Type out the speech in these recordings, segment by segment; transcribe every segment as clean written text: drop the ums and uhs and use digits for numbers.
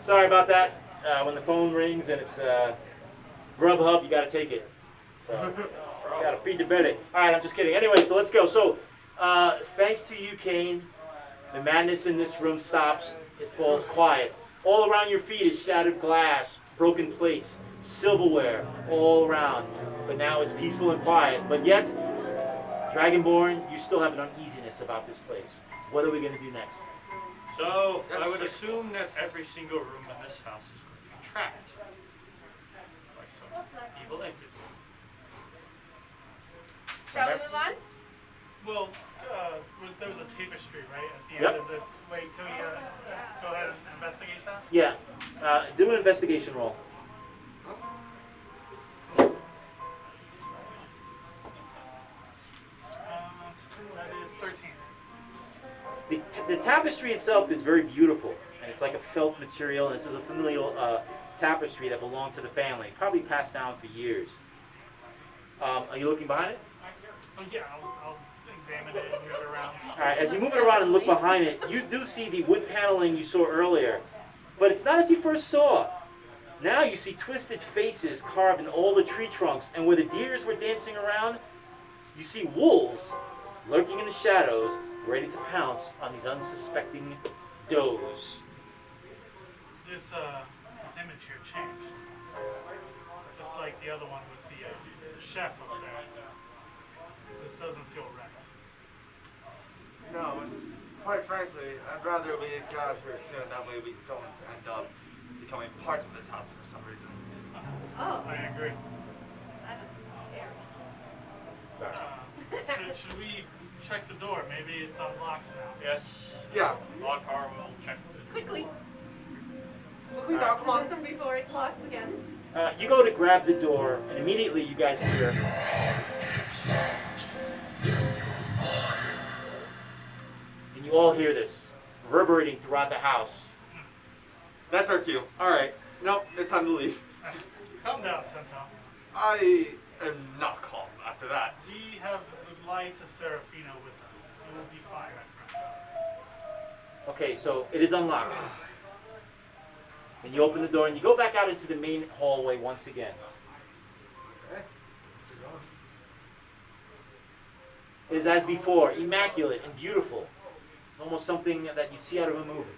Sorry about that. When the phone rings and it's Grubhub, you gotta take it. So you gotta feed the belly. All right, I'm just kidding. Anyway, so let's go. So thanks to you, Kane, the madness in this room stops. It falls quiet. All around your feet is shattered glass, broken plates, silverware, all around. But now it's peaceful and quiet. But yet, Dragonborn, you still have an uneasiness about this place. What are we gonna do next? So, I would assume that every single room in this house is going to be trapped by some evil entity. Shall we move on? Well, there was a tapestry, right, at the Yep. end of this. Wait, can we go ahead and investigate that? Yeah, do an investigation roll. That is 13. The tapestry itself is very beautiful, and it's like a felt material, and this is a familial tapestry that belonged to the family, probably passed down for years. Are you looking behind it? Oh, yeah, I'll examine it and move it around. All right, as you move it around and look behind it, you do see the wood paneling you saw earlier, but it's not as you first saw. Now you see twisted faces carved in all the tree trunks, and where the deers were dancing around, you see wolves lurking in the shadows, ready to pounce on these unsuspecting does. This image here changed. Just like the other one with the chef over there. This doesn't feel right. No, and quite frankly, I'd rather we get out of here soon. That way we don't end up becoming part of this house for some reason. Oh, I agree. that is scary. Sorry. Should we check the door? Maybe it's unlocked now. Yes. Yeah. Lockhart will check the Quickly, Quickly now, come on. before it locks again. You go to grab the door, and immediately you guys hear. And you all hear this reverberating throughout the house. That's our cue. Alright. Nope, it's time to leave. Calm down, Centaur. I am not calm after that. We have the lights of Serafino with us. It will be fine, my friend. Okay, so it is unlocked. And you open the door, and you go back out into the main hallway once again. Okay. It is as before, immaculate and beautiful. It's almost something that you see out of a movie.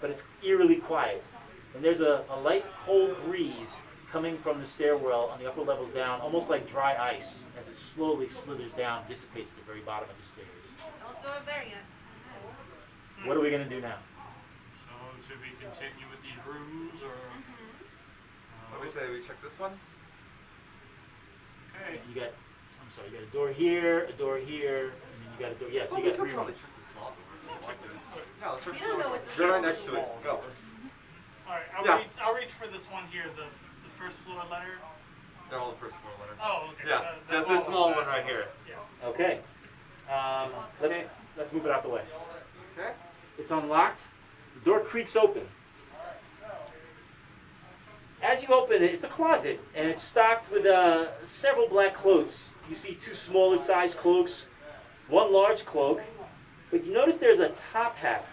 But it's eerily quiet. And there's a light, cold breeze coming from the stairwell on the upper levels down, almost like dry ice, as it slowly slithers down, dissipates at the very bottom of the stairs. Don't go up there yet. What are we going to do now? So, should we continue with these rooms, or? What do we say? We check this one? Okay. You got, I'm sorry, you got a door here, and then you got a door, yeah, so Well, you we got could 3 probably rooms. check the small door. Yeah, let's check We the don't small know door. it's a Go right small next to it. Go. Alright, Yeah. I'll reach for this one here, the first floor letter. They're all the first floor letter. Oh, okay. Yeah, just this small one right here. Yeah. Okay. Let's move it out the way. Okay. It's unlocked. The door creaks open. As you open it, it's a closet, and it's stocked with several black cloaks. You see 2 smaller sized cloaks, 1 large cloak, but you notice there's a top hat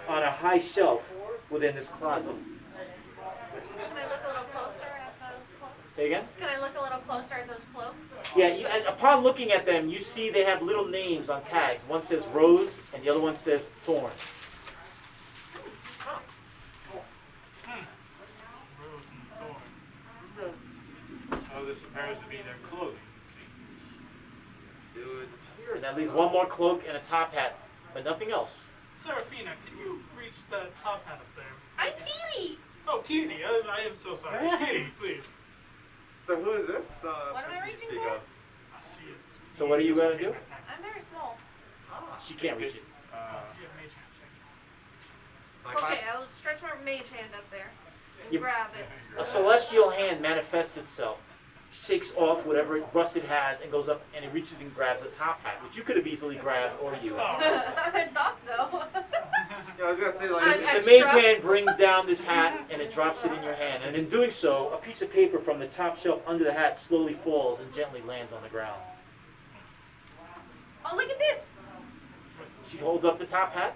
on a high shelf within this closet. Can I look a little closer at those cloaks? Say again? Can I look a little closer at those cloaks? Yeah, and upon looking at them, you see they have little names on tags. One says Rose, and the other one says Thorn. Rose and Thorn. So this appears to be their clothing, it seems. Dude. And that leaves 1 more cloak and a top hat, but nothing else. Serafina, can you reach the top hat up there? I'm Petey! Oh, Kitty, I am so sorry. Kitty, please. So who is this? What am I person you reaching speak for? of? She's So what are you going to do? I'm very small. She can't reach it. Yeah, mage hand check. Like Okay, I'll stretch my mage hand up there and You- grab it. A celestial hand manifests itself, shakes off whatever rust it has, and goes up and it reaches and grabs a top hat, which you could have easily grabbed, or you. Oh, I thought so. Yeah, I was gonna say I'm like. The extra. mage hand brings down this hat and it drops it in your hand, and in doing so, a piece of paper from the top shelf under the hat slowly falls and gently lands on the ground. Oh, look at this! She holds up the top hat.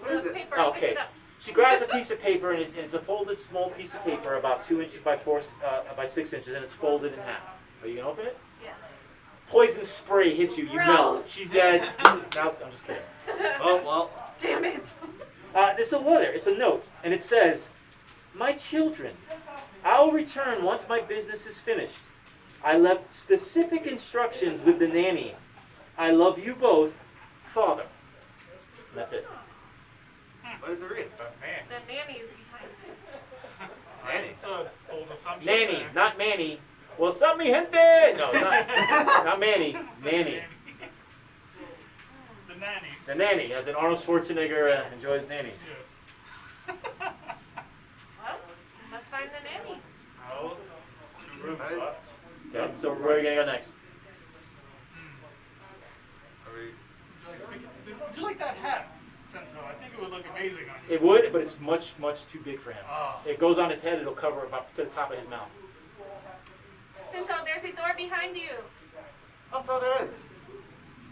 What is The it? paper, Oh, I picked okay. it up. She grabs a piece of paper, and it's a folded small piece of paper, about 2 inches by 6 inches, and it's folded in half. Are you gonna open it? Yes. Poison spray hits you. You melt. Gross. She's dead. Now I'm just kidding. Oh, well. Damn it. It's a letter. It's a note, and it says, "My children, I'll return once my business is finished. I left specific instructions with the nanny. I love you both, Father." And that's it. What does it read? But man, The nanny is behind this. Nanny. It's a bold assumption. Nanny, there. not Manny. What's up, mi gente? No, not Manny. Nanny. The nanny. The nanny, as in Arnold Schwarzenegger enjoys nannies. Yes. Well, must find the nanny. no, 2 rooms Nice. left. Okay, so where are we gonna go next? Are we... Would you like that hat, Sento? I think it would look amazing on you. It would, but it's much, much too big for him. Oh. It goes on his head, it'll cover about to the top of his mouth. Cinto, there's a door behind you. Oh, so there is.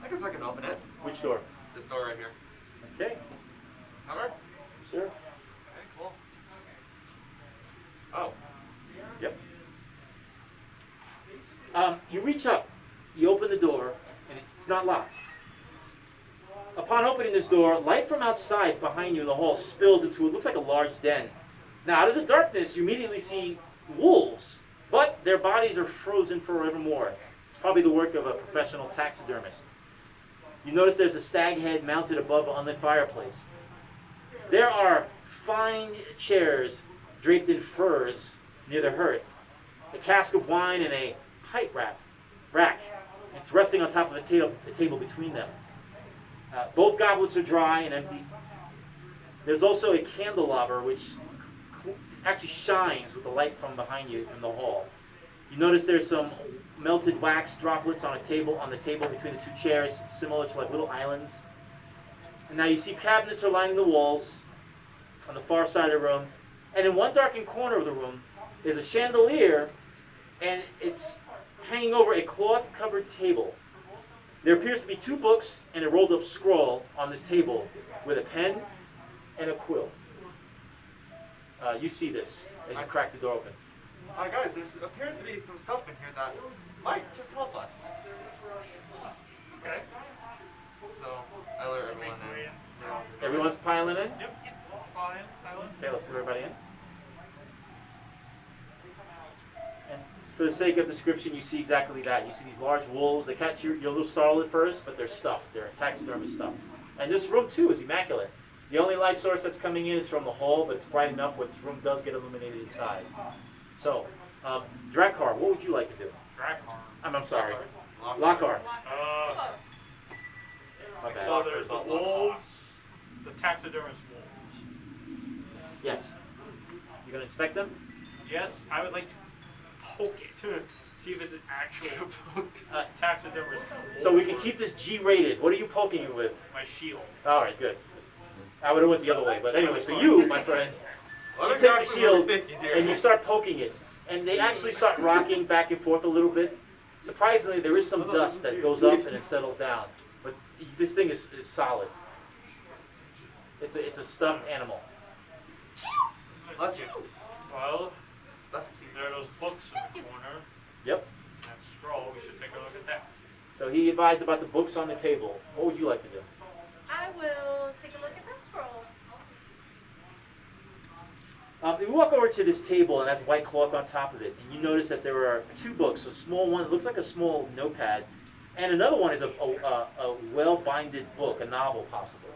I guess I can open it. Which door? This door right here. Okay, Hammer? sir. Okay, cool. Oh. Yep. You reach up, you open the door, and it's not locked. Upon opening this door, light from outside behind you in the hall spills into what looks like a large den. Now, out of the darkness, you immediately see wolves, but their bodies are frozen forevermore. It's probably the work of a professional taxidermist. You notice there's a stag head mounted above an unlit fireplace. There are fine chairs draped in furs near the hearth, a cask of wine and a pipe rack. It's resting on top of a table between them. Both goblets are dry and empty. There's also a candelabra which actually shines with the light from behind you from the hall. You notice there's some melted wax droplets on the table between the two chairs, similar to like little islands. And now you see cabinets are lining the walls on the far side of the room. And in one darkened corner of the room is a chandelier, and it's hanging over a cloth-covered table. There appears to be 2 books and a rolled-up scroll on this table with a pen and a quill. You see this as you crack the door open. Guys, there appears to be some stuff in here that might just help us. Okay. So, I let everyone Make your way in. in. Yeah. Everyone's piling in? Yep. Fine. Silent. Okay, let's put everybody in. And for the sake of description, you see exactly that. You see these large wolves. They catch you. You're a little startled at first, but they're stuffed. They're taxidermist stuff. And this room, too, is immaculate. The only light source that's coming in is from the hall, but it's bright enough where this room does get illuminated inside. So, Drakkar, what would you like to do? Drakkar. I'm sorry. Lock- Lockhart. Close. My bad. So there's the wolves, the taxidermist wolves. Yes. You gonna inspect them? Yes, I would like to poke it to see if it's an actual taxidermist wolf. So we can keep this G-rated. What are you poking it with? My shield. All right, good. I would have went the other way, but anyway. So you, my friend, What you take the exactly were we shield thinking here? and you start poking it, and they actually start rocking back and forth a little bit. Surprisingly, there is some dust that goes up and it settles down, but this thing is solid. It's a stuffed animal. Bless you. Well, That's cute. there are those books in the corner. Yep. That scroll, we should take a look at that. So he advised about the books on the table. What would you like to do? I will take a look at that scroll. You walk over to this table and has white cloth on top of it, and you notice that there are 2 books. A small one that looks like a small notepad, and another one is a well-binded book, a novel possibly.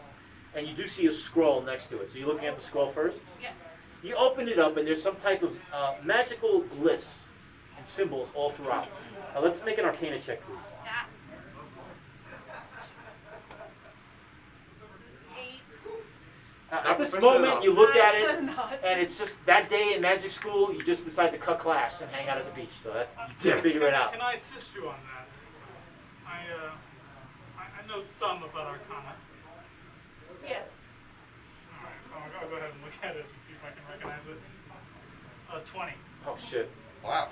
And you do see a scroll next to it. So you're looking at the scroll first. Yes. You open it up, and there's some type of magical glyphs and symbols all throughout. Let's make an Arcana check, please. Yeah. 8. At this Push it moment, up. you look at it, I'm not. and it's just that day in magic school, you just decide to cut class and hang out at the beach. So that you figure it out. Can I assist you on that? I know some about Arcana. Yes. Alright, so I'll go ahead and look at it and see if I can recognize it. 20. Oh shit. Wow.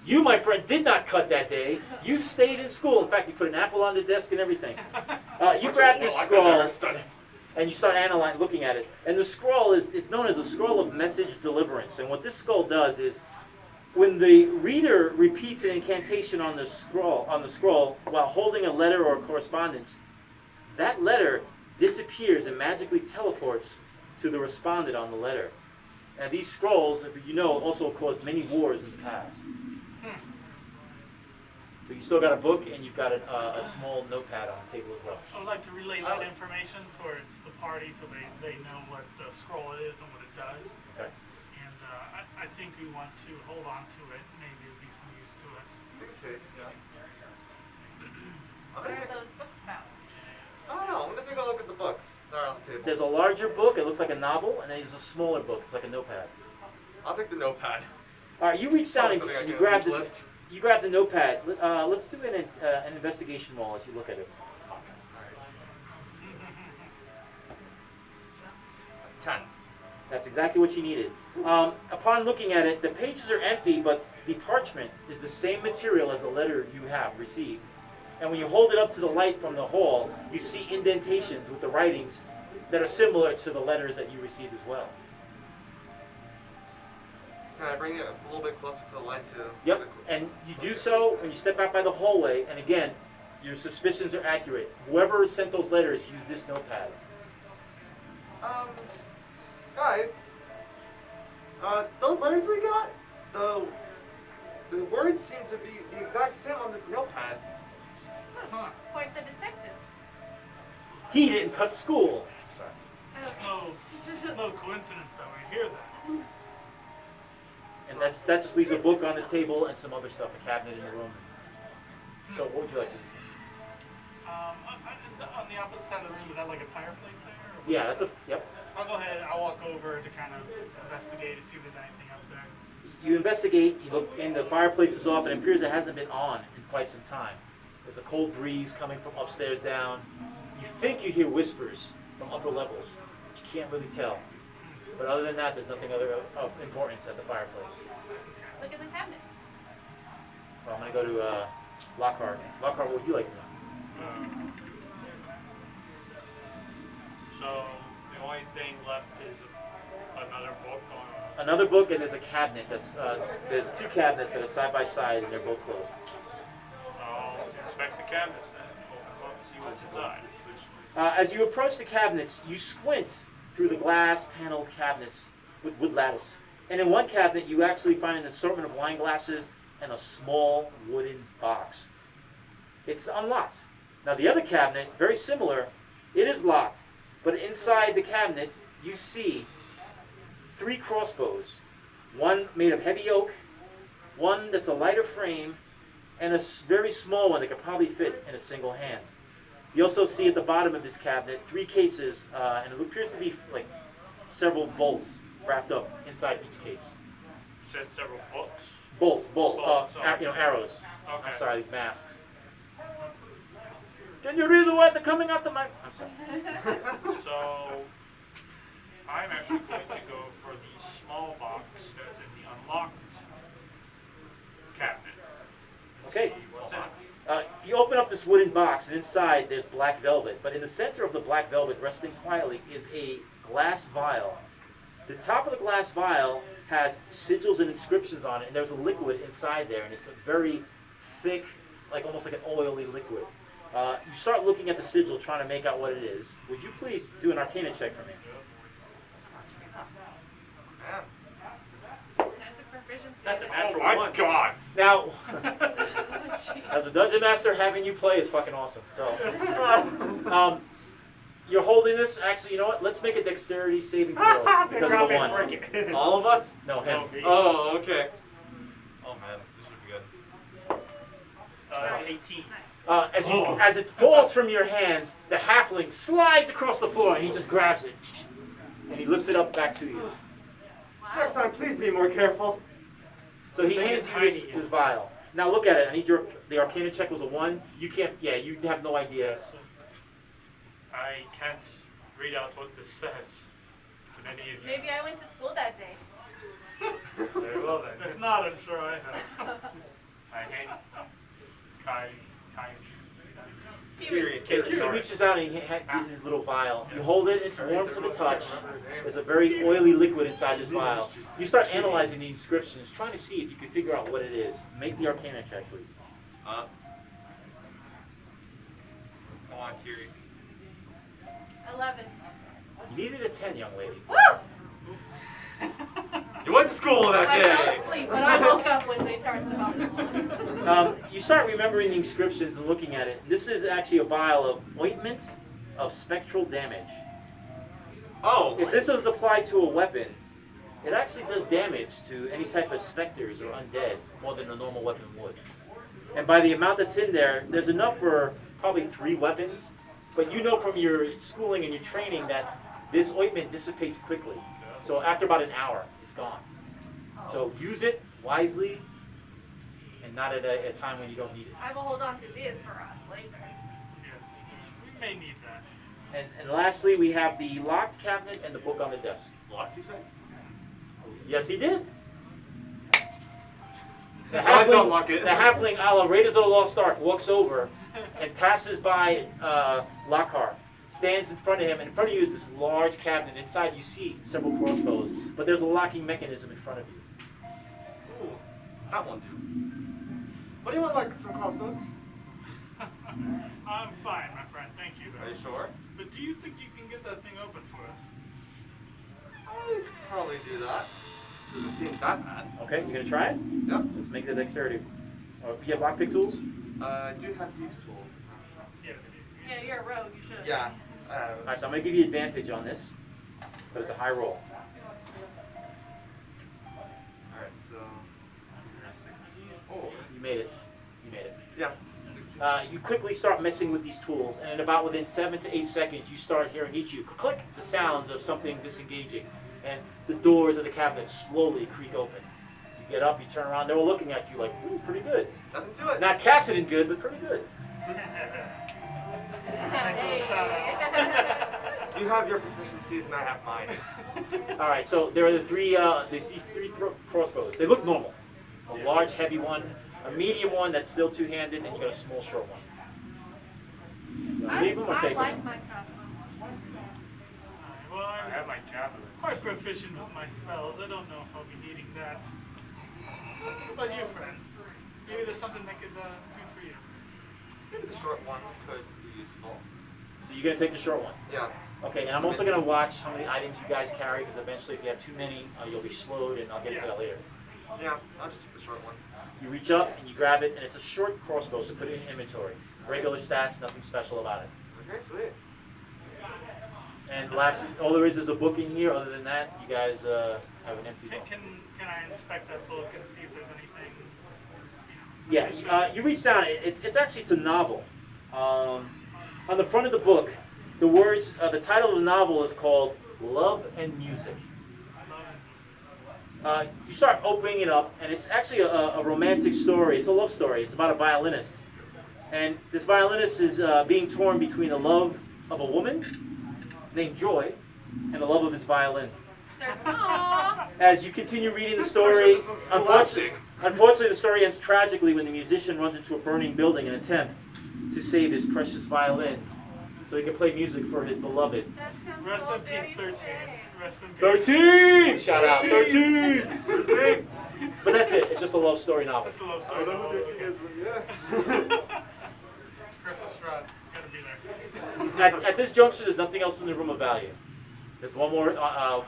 You, my friend, did not cut that day. You stayed in school. In fact, you put an apple on the desk and everything. You grabbed this Well, I've scroll, never studied. and you start analyzing, looking at it. And the scroll it's known as a scroll of message deliverance. And what this scroll does is, when the reader repeats an incantation on the scroll while holding a letter or correspondence, that letter disappears and magically teleports to the respondent on the letter. And these scrolls, if you know, also caused many wars in the past. So you still got a book, and you've got a small notepad on the table as well. I would like to relay that information towards the party so they know what the scroll is and what it does. Okay. And I think we want to hold on to it. Maybe it'll be some use to us. Good taste, yeah. I'm What gonna are take, those books about? I don't know. I'm gonna take a look at the books that are on the table. There's a larger book, it looks like a novel, and then there's a smaller book, it's like a notepad. I'll take the notepad. All right, you reach down and Something I you can grab at least this. lift. You grab the notepad. Let's do an investigation roll as you look at it. That's 10. That's exactly what you needed. Upon looking at it, the pages are empty, but the parchment is the same material as the letter you have received. And when you hold it up to the light from the hall, you see indentations with the writings that are similar to the letters that you received as well. Can I bring it a little bit closer to the light to? Yep, and you do so when you step out by the hallway, and again, your suspicions are accurate. Whoever sent those letters used this notepad. Guys, those letters we got, the words seem to be the exact same on this notepad. Quite the detective. He didn't cut school. It's no coincidence that we hear that. And that just leaves a book on the table and some other stuff, a cabinet in the room. So what would you like to do? On the opposite side of the room, is that like a fireplace there? Or Yeah, that's yep. I'll go ahead. I'll walk over to kind of investigate and see if there's anything up there. You investigate, you look, and the fireplace is off, and it appears it hasn't been on in quite some time. There's a cold breeze coming from upstairs down. You think you hear whispers from upper levels, but you can't really tell. But other than that, there's nothing other of importance at the fireplace. Look in the cabinet. Well, I'm going to go to Lockhart. Lockhart, what would you like to know? So the only thing left is another book on. Another book, and there's a cabinet that's there's two cabinets that are side by side, and they're both closed. I'll inspect the cabinets then. Open them up, see what's inside. As you approach the cabinets, you squint through the glass paneled cabinets with wood lattice. And in one cabinet, you actually find an assortment of wine glasses and a small wooden box. It's unlocked. Now the other cabinet, very similar, it is locked. But inside the cabinet, you see 3 crossbows. One made of heavy oak, one that's a lighter frame, and a very small one that could probably fit in a single hand. You also see at the bottom of this cabinet 3 cases, and it appears to be like several bolts wrapped up inside each case. You said several books. Bolts, Bolts, arrows. Okay. I'm sorry, these masks. Can you read the word? They're coming out the mic. I'm sorry. So I'm actually going to go for the small box that's in the unlocked cabinet. Okay. See what's in it. You open up this wooden box, and inside there's black velvet. But in the center of the black velvet, resting quietly, is a glass vial. The top of the glass vial has sigils and inscriptions on it, and there's a liquid inside there, and it's a very thick, like almost like an oily liquid. You start looking at the sigil, trying to make out what it is. Would you please do an Arcana check for me? Man. That's a proficiency. That's a in- natural Oh my one. god! Now, Jeez. as a dungeon master, having you play is fucking awesome. So, you're holding this. Actually, you know what? Let's make a dexterity saving throw because of the one. All of us? No, him. Okay. Oh, okay. Oh man, this should be good. That's 18. Nice. As it falls from your hands, the halfling slides across the floor, and he just grabs it, and he lifts it up back to you. Next Wow. time, please be more careful. So he This thing hands is you this, tiny. this vial. Now look at it. I need the Arcana check was a 1. You can't. Yeah, you have no idea. I can't read out what this says. Can any of you? Maybe I went to school that day. Very well then. If not, I'm sure I have. I hand Kai. He Kiri. He reaches out and he uses his little vial. You hold it, it's warm to the touch. There's a very oily liquid inside this vial. You start analyzing the inscriptions, trying to see if you can figure out what it is. Make the Arcana check, please. Come on, Kiri. 11. You needed a 10, young lady. Woo! You went to school that I fell day. asleep, but I woke up when they talked about this one. You start remembering the inscriptions and looking at it. This is actually a vial of ointment of spectral damage. Oh. If this was applied to a weapon, it actually does damage to any type of specters or undead more than a normal weapon would. And by the amount that's in there, there's enough for probably 3 weapons. But you know from your schooling and your training that this ointment dissipates quickly. So after about an hour, it's gone. So use it wisely and not at a time when you don't need it. I will hold on to this for us later. Yes. We may need that. And lastly, we have the locked cabinet and the book on the desk. Locked, you say? Yes, he did. The I don't lock it. The halfling, a la Raiders of the Lost Ark, walks over and passes by Lockhart. Stands in front of him, and in front of you is this large cabinet. Inside you see several crossbows, but there's a locking mechanism in front of you. Ooh, that one do. What do you want, like some crossbows? I'm fine, my friend. Thank you. Are you sure? But do you think you can get that thing open for us? I could probably do that. Doesn't seem that bad. Okay, you gonna try it? Yep. Let's make the dexterity. You have lockpick tools? I do have these tools. Yes. Yeah, you're a rogue. You should. Yeah. All right, so I'm gonna give you advantage on this, but it's a high roll. Alright, so 16. Oh, You made it. You made it. yeah. 16. You quickly start messing with these tools, and about within 7 to 8 seconds, you start hearing each of you click the sounds of something disengaging, and the doors of the cabinet slowly creak open. You get up, you turn around, they're all looking at you like, ooh, pretty good. Nothing to it. Not Cassidy good, but pretty good. Nice little shout out. You have your proficiencies and I have mine. All right, so there are these three crossbows. They look normal. A large, heavy one, a medium one that's still two-handed, and you got a small, short one. You wanna leave them or I take like them? my crossbow. Well, I I'm have my javelin. quite proficient with my spells. I don't know if I'll be needing that. What about you, friend? Maybe there's something they could do for you. Maybe the short one could be useful. So you're gonna take the short one. Yeah. Okay, and I'm also gonna watch how many items you guys carry, because eventually, if you have too many, you'll be slowed, and I'll get into that later. Yeah, I'll just take the short one. You reach up and you grab it, and it's a short crossbow, so put it in inventory. Regular stats, nothing special about it. Okay, sweet. And last, all there is a book in here. Other than that, you guys have an empty book. Can I inspect that book and see if there's anything? Yeah, you reach down. It's actually a novel. On the front of the book, the words, the title of the novel is called "Love and Music." You start opening it up, and it's actually a romantic story. It's a love story. It's about a violinist, and this violinist is being torn between the love of a woman named Joy and the love of his violin. Aww. As you continue reading the story, this was scholastic. unfortunately, the story ends tragically when the musician runs into a burning building in an attempt to save his precious violin so he can play music for his beloved. That sounds Rest so in peace, very 13. sad. Rest in peace. 13! Shout out, 13! 13! But that's it. It's just a love story novel. That's a love I story. don't know who 13 is, but yeah. Chris Estrada, gotta be there. At this juncture, there's nothing else in the room of value. There's one more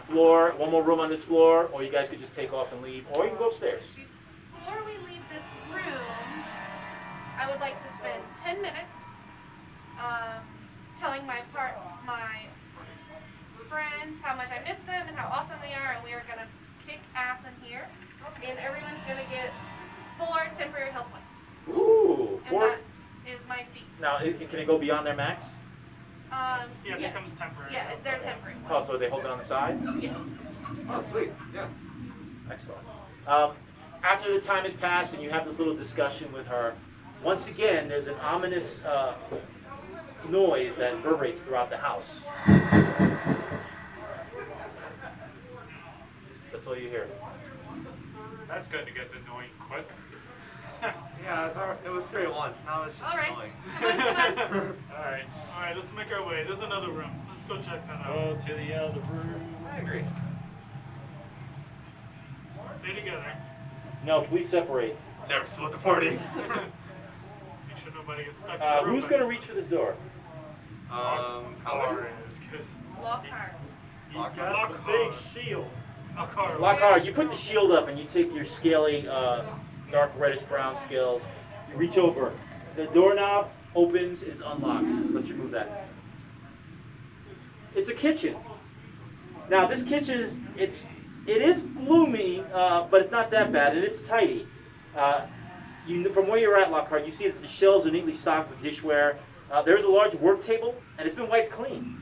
floor, one more room on this floor, or you guys could just take off and leave, or you can go upstairs. Before we leave this room, I would like to spend 10 minutes telling my friends how much I miss them and how awesome they are, and we are gonna kick ass in here, and everyone's gonna get 4 temporary health points. Ooh, And 4. that is my feat. Now, can it go beyond their max? Yeah, it yes. becomes temporary. Yeah, they're temporary Oh, ones. so they hold it on the side? Yes. Oh, sweet. Yeah. Excellent. After the time has passed and you have this little discussion with her, once again, there's an ominous noise that reverberates throughout the house. That's all you hear. That's going to get annoying quick. Yeah, it was straight once. Now it's just All right. annoying. Alright. All right, let's make our way. There's another room. Let's go check that out. Go to the other room. I agree. Stay together. No, please separate. Never split the party. Make sure nobody gets stuck in the room. Who's gonna reach for this door? Color. is because Lockhart. he's Lockhart. got the big shield. Lockhart. Lockhart, you put the shield up and you take your scaly, dark reddish brown scales. You reach over. The doorknob opens, is unlocked. Let's remove that. It's a kitchen. Now this kitchen is it is gloomy, but it's not that bad, and it's tidy. From where you're at, Lockhart, you see that the shelves are neatly stocked with dishware. There's a large work table, and it's been wiped clean.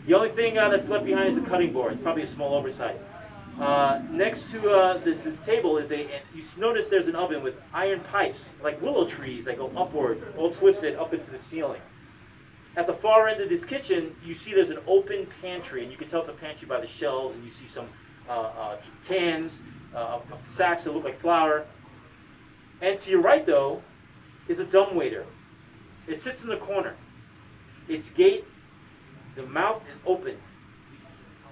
The only thing that's left behind is the cutting board. Probably a small oversight. Next to the table is you notice there's an oven with iron pipes, like willow trees that go upward, all twisted up into the ceiling. At the far end of this kitchen, you see there's an open pantry, and you can tell it's a pantry by the shelves, and you see some cans, sacks that look like flour. And to your right, though, is a dumbwaiter. It sits in the corner. Its gate, the mouth is open.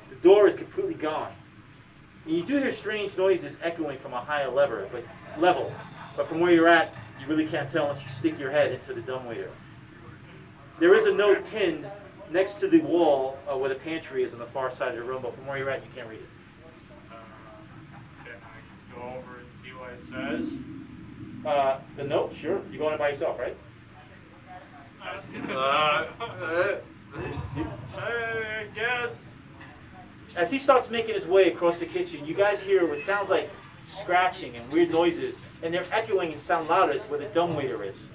The door is completely gone. And you do hear strange noises echoing from a higher level, but from where you're at, you really can't tell unless you stick your head into the dumbwaiter. There is a note pinned next to the wall where the pantry is on the far side of the room, but from where you're at, you can't read it. Can I go over and see what it says? The note, sure. You're going in by yourself, right? I guess. As he starts making his way across the kitchen, you guys hear what sounds like scratching and weird noises, and they're echoing and sound loudest where the dumbwaiter is.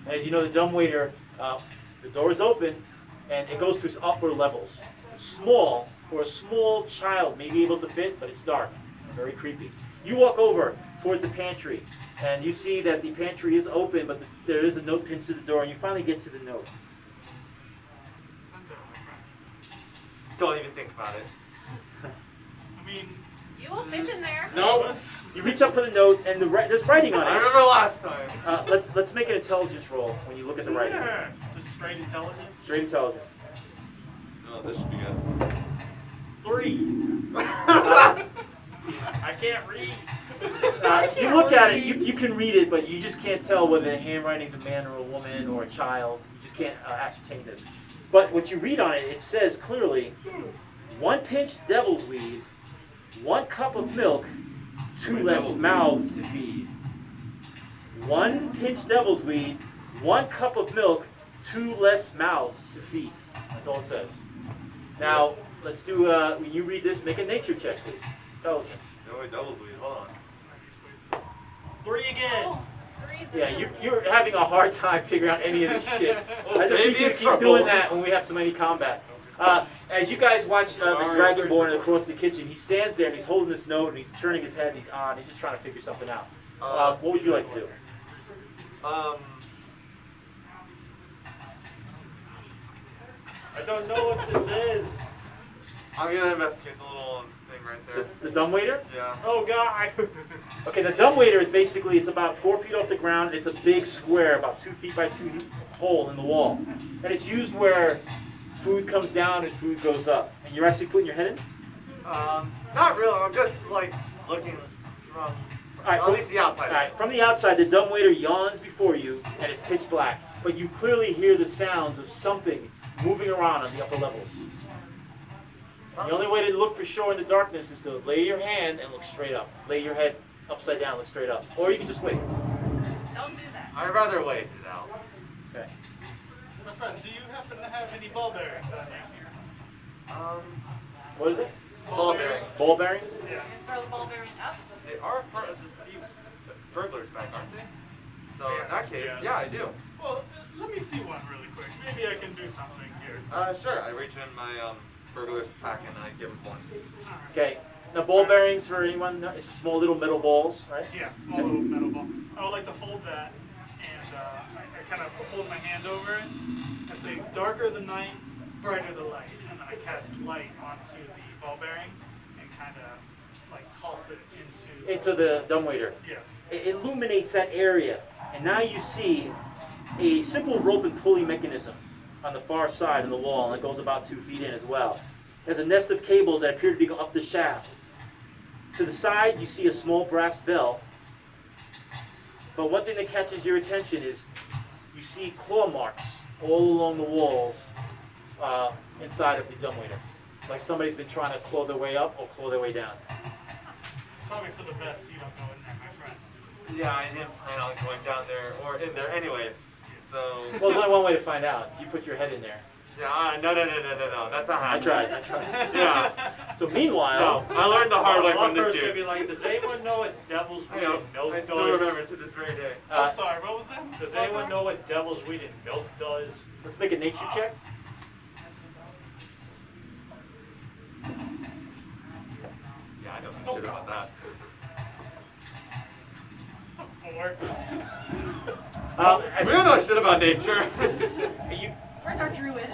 And as you know, the dumbwaiter, the door is open, and it goes to its upper levels. It's small, for a small child may be able to fit, but it's dark, very creepy. You walk over towards the pantry, and you see that the pantry is open, but there is a note pinned to the door, and you finally get to the note. Don't even think about it. I mean, You will fit in there. No, you reach up for the note, and there's writing on I it. remember last time. Let's make an intelligence roll when you look at the writing. Yeah. Just straight intelligence. Straight intelligence. No, this should be good. 3. I can't read. You look at it, you can read it, but you just can't tell whether the handwriting is a man or a woman or a child. You just can't ascertain this. But what you read on it, it says clearly, 1 pinch devil's weed, 1 cup of milk, 2 less mouths to feed. 1 pinch devil's weed, 1 cup of milk, 2 less mouths to feed. That's all it says. Now, let's do, when you read this, make a nature check, please. Intelligence. No, wait, doubles weed. Hold on. 3 again. Oh, 3's a Yeah, no. you're having a hard time figuring out any of this shit. I just Maybe need you to in keep trouble. doing that when we have so many combat. As you guys watch the Dragonborn across the kitchen, he stands there and he's holding this note and he's turning his head and he's on. He's just trying to figure something out. What would you like to do? I don't know what this is. I'm gonna investigate the little thing right there. The dumbwaiter? Yeah. Oh God. Okay, the dumbwaiter is basically, it's about 4 feet off the ground. It's a big square, about 2 feet by 2 hole in the wall. And it's used where food comes down and food goes up. And you're actually putting your head in? Not really. I'm just like looking from at least the outside. Alright, from the outside, the dumbwaiter yawns before you, and it's pitch black. But you clearly hear the sounds of something moving around on the upper levels. The only way to look for sure in the darkness is to lay your hand and look straight up. Lay your head upside down, look straight up. Or you can just wait. Don't do that. I'd rather wait it out. Okay. my friend, do you happen to have any ball bearings on you? What is this? Ball bearings. Ball bearings? Yeah. And throw the ball bearing up. They are part of the thieves' burglars back, aren't they? So in that case, Yeah. yeah, I do. Well, let me see one really quick. Maybe I can do something here. Sure. I reach in my burglar's pack and I give him one. Okay. Now ball bearings for anyone? It's small little metal balls, right? Yeah, small little metal ball. I would like to hold that, and I kind of hold my hand over it. I say, darker the night, brighter the light. And then I cast light onto the ball bearing and kind of like toss it into. into the dumbwaiter. Yes. It illuminates that area, and now you see a simple rope and pulley mechanism on the far side of the wall, and it goes about 2 feet in as well. There's a nest of cables that appear to be going up the shaft. To the side, you see a small brass bell. But one thing that catches your attention is you see claw marks all along the walls inside of the dumbwaiter. Like somebody's been trying to claw their way up or claw their way down. It's probably for the best you don't go in there, my friend. Yeah, I didn't plan on going down there or in there anyways. So. Well, there's only one way to find out. If you put your head in there. Yeah, no. That's not I happening. tried. Yeah. So meanwhile, No, I learned the hard way One from this person's gonna dude. be like, does anyone know what devil's I weed know. and milk I does? still remember to this very day. I'm sorry, what was that? Does anyone know what devil's weed and milk does? let's make a nature check. Yeah, I know some shit about that. 4. As We don't know shit about nature. you, Where's our druid?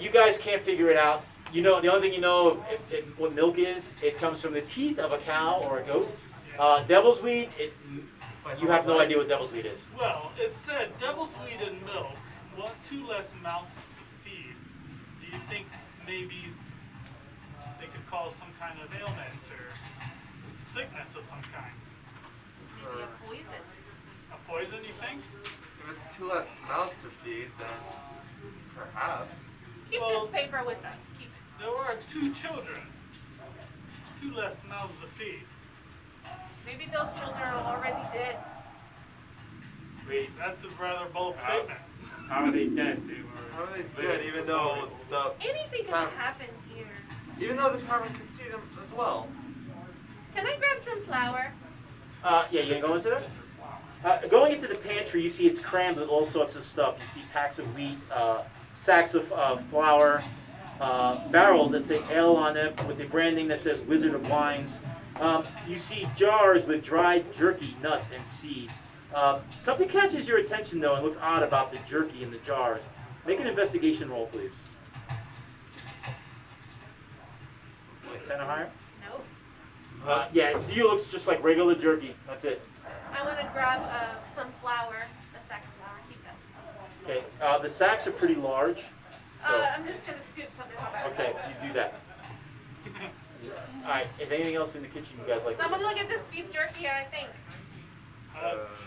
you guys can't figure it out. You know, the only thing you know what milk is, it comes from the teeth of a cow or a goat. Devil's weed, you have no idea what devil's weed is. Well, it said devil's weed and milk, 2 less mouths to feed. Do you think maybe they could cause some kind of ailment or sickness of some kind? Maybe a poison. A poison, you think? If it's 2 less mouths to feed, then perhaps. Keep Well- this paper with us. Keep it. There are 2 children. 2 less mouths to feed. Maybe those children are already dead. Wait, That's a rather bold statement. how are they dead? They were. How are they dead? Even though the Anything can Time. happen here. tavern could see them as well. Can I grab some flour? Yeah, you gonna go into that? Going into the pantry, you see it's crammed with all sorts of stuff. You see packs of wheat, sacks of flour, barrels that say ale on them with the branding that says Wizard of Wines. You see jars with dried jerky, nuts, and seeds. Something catches your attention though and looks odd about the jerky in the jars. Make an investigation roll, please. 10 or higher? No. Yeah, to you it looks just like regular jerky. That's it. I want to grab some flour, a sack of flour. Keep that. Okay. The sacks are pretty large. So, I'm just gonna scoop some in my bag. okay, you do that. All right. Is anything else in the kitchen you guys like? Someone look at this beef jerky. I think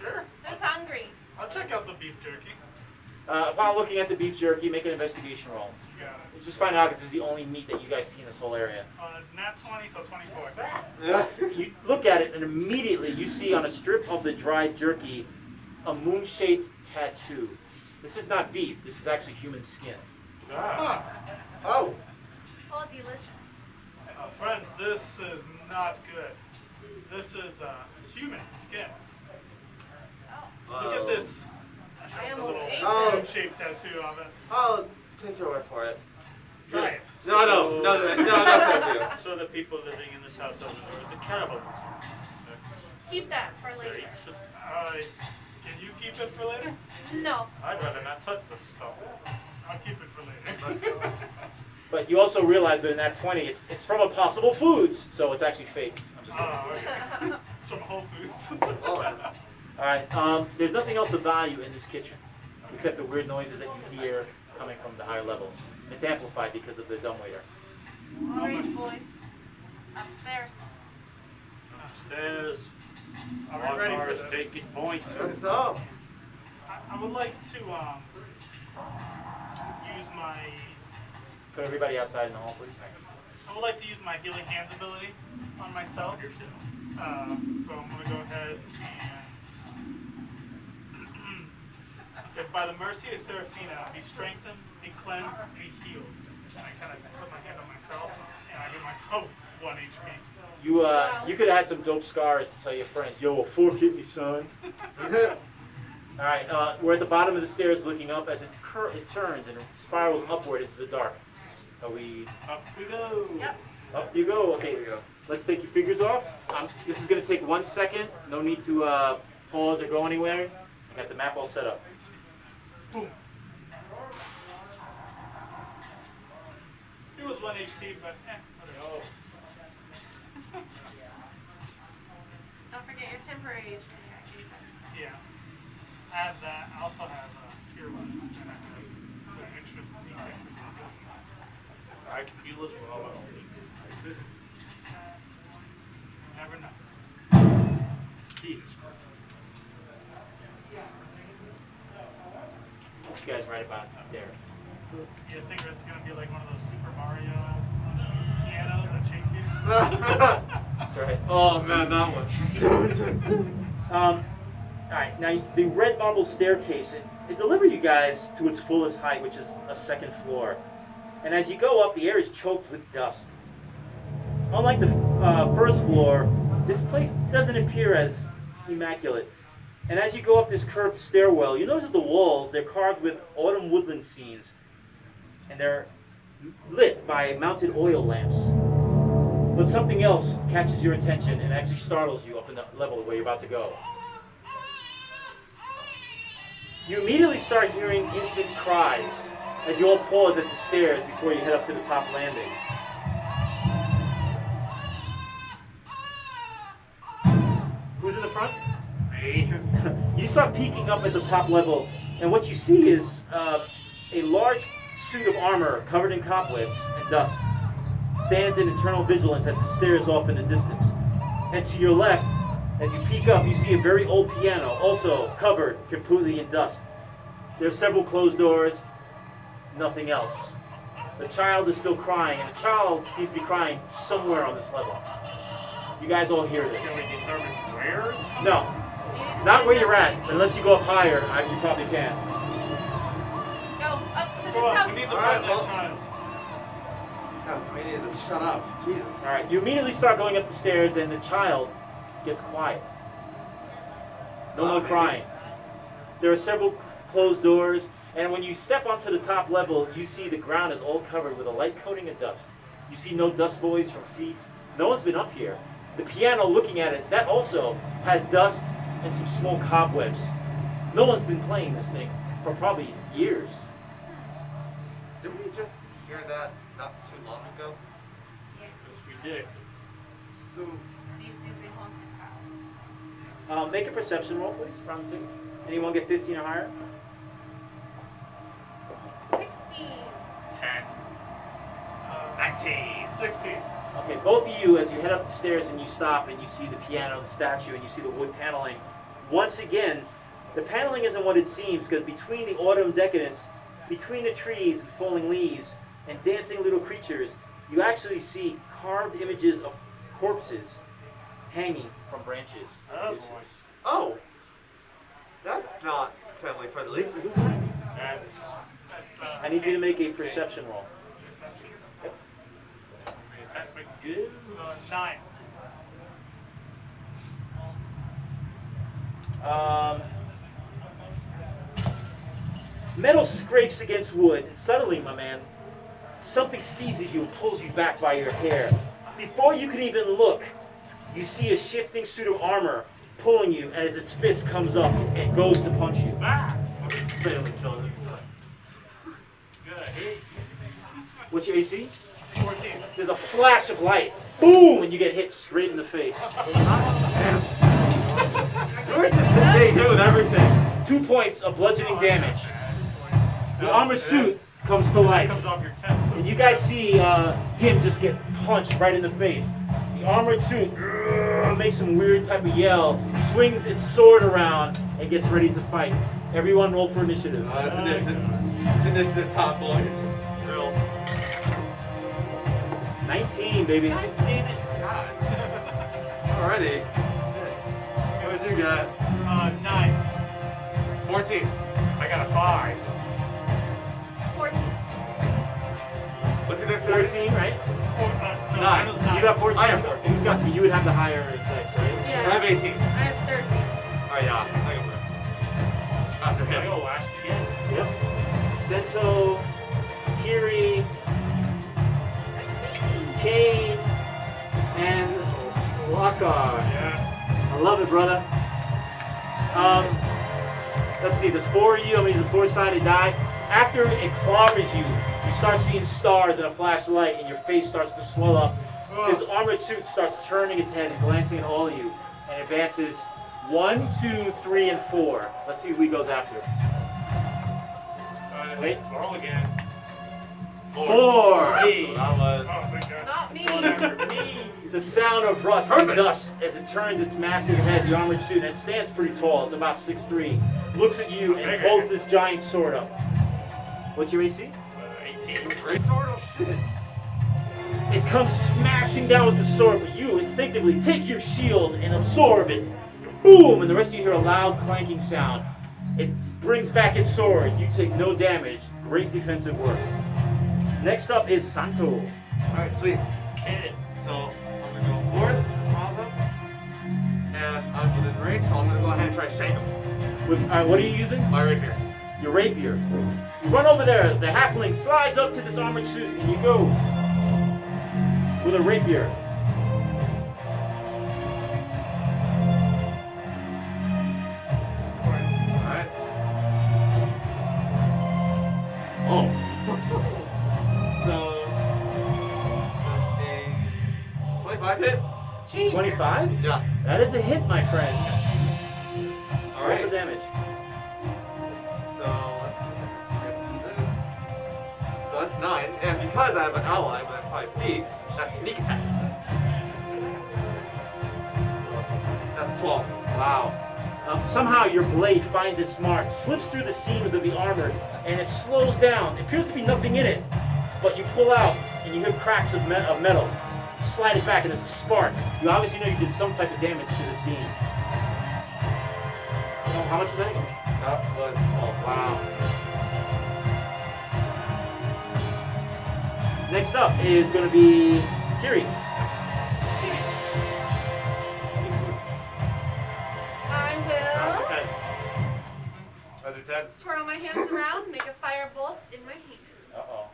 Sure. who's hungry. I'll check out the beef jerky. While looking at the beef jerky, make an investigation roll. You got it. You just find out because this is the only meat that you guys see in this whole area. Nat 20, so 24. Yeah. You look at it and immediately you see on a strip of the dried jerky a moon-shaped tattoo. This is not beef. This is actually human skin. Huh. Oh. Oh, delicious. Friends, this is not good. This is human skin. Look at this. I A almost little ate Oh. it. shaped tattoo of it. I'll take your word for it. Try it. No, thank you. So the people living in this house over there, it's a cannibalism. That's Keep that for very. later. Can you keep it for later? No. I'd rather not touch this stuff. I'll keep it for later. But you also realize that in that 20, it's from Impossible Foods, so it's actually fake. I'm just kidding. Oh, okay. From Whole Foods. Oh, All right. There's nothing else of value in this kitchen, except the weird noises that you hear coming from the higher levels. It's amplified because of the dumbwaiter. All right, boys. Upstairs. Upstairs. Are we ready for Walker's this? taking point. What's up? I would like to use my Put everybody outside in the hall, please. Thanks. I would like to use my healing hands ability on myself. So I'm gonna go ahead and say, by the mercy of Seraphina, be strengthened, be cleansed, be healed. And I kind of put my hand on myself, and I give myself 1 HP. You could have had some dope scars to tell your friends, yo, a fork hit me, son. All right, we're at the bottom of the stairs looking up as it turns and spirals upward into the dark. Are we? Up we go. Yep. Up you go. Okay, There we go. let's take your fingers off. This is going to take 1 second. No need to pause or go anywhere. I got the map all set up. Boom. It was 1 HP, but whatever. your temporary HP. I gave that. Yeah. I have that. I also have fear weapons, and I have the extra D6. I can heal as well. Never know. Jesus Christ. What you guys right about there? You guys think it's gonna be like one of those Super Mario pianos that chase you? That's right. Oh man, that one. All right, now the red marble staircase, it delivered you guys to its fullest height, which is a second floor. And as you go up, the air is choked with dust. Unlike the first floor, this place doesn't appear as immaculate. And as you go up this curved stairwell, you notice that the walls, they're carved with autumn woodland scenes. And they're lit by mounted oil lamps. But something else catches your attention and actually startles you up in the level where you're about to go. You immediately start hearing infant cries as you all pause at the stairs before you head up to the top landing. Who's in the front? Me. You start peeking up at the top level, and what you see is a large suit of armor covered in cobwebs and dust. Stands in eternal vigilance as it stares off in the distance. And to your left, as you peek up, you see a very old piano, also covered completely in dust. There are several closed doors, nothing else. The child is still crying, and the child seems to be crying somewhere on this level. You guys all hear this. Can we determine where? No, not where you're at. Unless you go up higher, you probably can. Go up to the Come on, top. we need to Alright, find that well. child. God, somebody needed to shut up. Jesus. All right, you immediately start going up the stairs, and the child gets quiet. No more crying. There are several closed doors, and when you step onto the top level, you see the ground is all covered with a light coating of dust. You see no dust boys from feet. No one's been up here. The piano, looking at it, that also has dust and some small cobwebs. No one's been playing this thing for probably years. Didn't we just hear that not too long ago? Yes. Yes, we did. So, This is a haunted house. Make a perception roll, please, round two. Anyone get 15 or higher? 16. 10. 19. 16. Okay, both of you, as you head up the stairs and you stop and you see the piano, the statue, and you see the wood paneling, once again, the paneling isn't what it seems, because between the autumn decadence, between the trees and falling leaves and dancing little creatures, you actually see carved images of corpses hanging from branches. Oh, This boy. is- oh, that's not family friendly. who's that? That's That's, I need you to make a perception roll. perception. attack my good. 9. Metal scrapes against wood, and suddenly, my man, something seizes you and pulls you back by your hair. Before you can even look, you see a shifting suit of armor pulling you as its fist comes up and goes to punch you. Ah! Family still in. Good. What's your AC? 14. There's a flash of light. Boom! And you get hit straight in the face. We're just getting hit with everything. 2 points of bludgeoning damage. The armored suit comes to life. Comes off your tent. And you guys see him just get punched right in the face. The armored suit makes some weird type of yell, swings its sword around, and gets ready to fight. Everyone roll for initiative. It's initiative. It's initiative top, boys. Drills. 19, baby. Damn it. God. Already. What did you get? 9. 14. I got a 5. 14. What's your dexterity? 14, right? No, Nine. I was 9. You got 14. I have 14. Who's got? You would have the higher dex, right? I Yeah. have 18. I have 13. Oh yeah, I go first. After I him. go last again. Yep. Sento, Kiri, Kane, and Lockhart. Yeah. I love it, brother. Let's see, there's 4 of you. I mean, it's a 4-sided die. After it clobbers you You start seeing stars in a flashlight, and your face starts to swell up. His armored suit starts turning its head and glancing at all of you, and advances 1, 2, 3, and 4. Let's see who he goes after. Wait. Roll again. 4. Hey. That was. Oh, thank God. Not me. The sound of rust and dust as it turns its massive head, the armored suit, and it stands pretty tall. It's about 6'3". Looks at you and holds this giant sword up. What's your AC? 18. Great sword. Oh shit. It comes smashing down with the sword, but you instinctively take your shield and absorb it. Boom! And the rest of you hear a loud clanking sound. It brings back its sword. You take no damage. Great defensive work. Next up is Santo. Alright, sweet. Hit it. So I'm gonna go fourth, problem. And I'm within range, so I'm gonna go ahead and try to shake him. What are you using? My rapier. Your rapier. You run over there. The halfling slides up to this armored suit, and you go with a rapier. Alright. Oh. So a 25 hit? Jesus. 25? Yeah. That is a hit, my friend. Roll Alright. the damage. So let's do this. So that's 9, and because I have an ally within 5 feet, that's sneak attack. So that's 12. Wow. Somehow your blade finds its mark, slips through the seams of the armor, and it slows down. There appears to be nothing in it, but you pull out, and you hear cracks of metal. You slide it back, and there's a spark. You obviously know you did some type of damage to this beam. Oh, how much was that? That was 12. Wow. Next up is going to be Kiri. I will Those are 10. swirl my hands around, make a fire bolt in my hand. Uh-oh.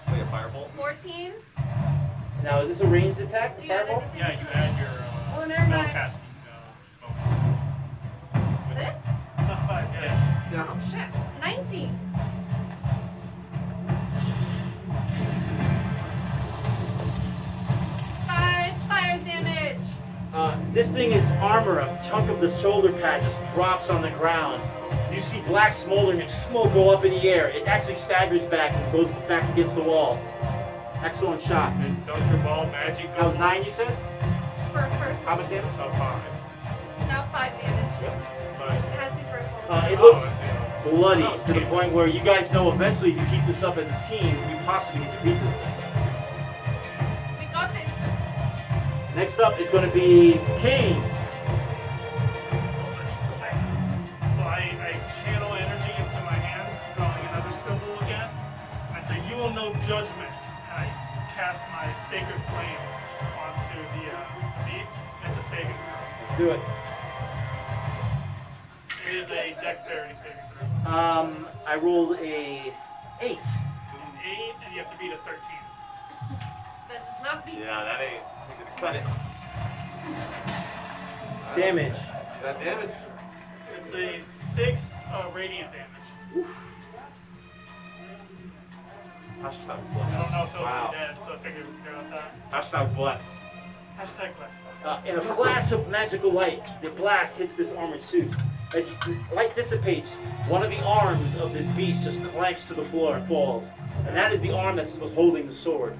Like a firebolt. 14. Now, is this a ranged attack? Do you have Fireball? anything? Yeah, you add your Well, never spell mind. casting bonus. This? Plus 5, yes. Yeah. Oh shit. 19. Fire damage. This thing is armor. A chunk of the shoulder pad just drops on the ground. You see black smoldering and smoke go up in the air. It actually staggers back and goes back against the wall. Excellent shot. And don't your ball magic That go was 9, you said? First How much damage? Oh, 5. That was 5 damage. But It has to be first one. It looks yeah. bloody to the point where you guys know eventually if you keep this up as a team, you possibly can defeat this thing. We got this. Next up is going to be Kane. So I channel energy into my hands, drawing another symbol again. I say, "You will know judgment." And I cast my sacred flame onto the beast. It's a saving throw. Let's do it. It is a dexterity saving throw. I rolled a 8. An 8, and you have to beat a 13. That does not beat. Yeah, that ain't. We're gonna cut it. Damage. That damage? It's a 6 radiant damage. Hashtag I don't bless. know if it'll Wow. be dead, so I figured we'd go with that. Hashtag bless. Hashtag bless. In a flash of magical light, the blast hits this armored suit. As the light dissipates, one of the arms of this beast just clanks to the floor and falls. And that is the arm that was holding the sword.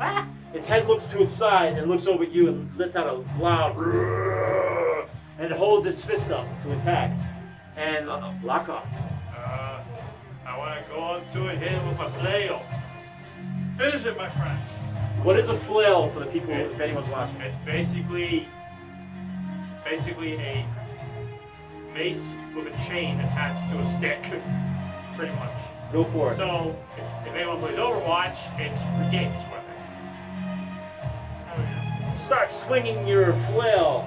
Its head looks to its side and looks over at you and lets out a loud roar, and it holds its fist up to attack. And lock up. I want to go on to it, hit him with my flail. Finish it, my friend. What is a flail for the people, if anyone's watching? It's basically a mace with a chain attached to a stick, pretty much. Go for it. So, if anyone plays Overwatch, it's Brigade's weapon. Oh yeah. Start swinging your flail.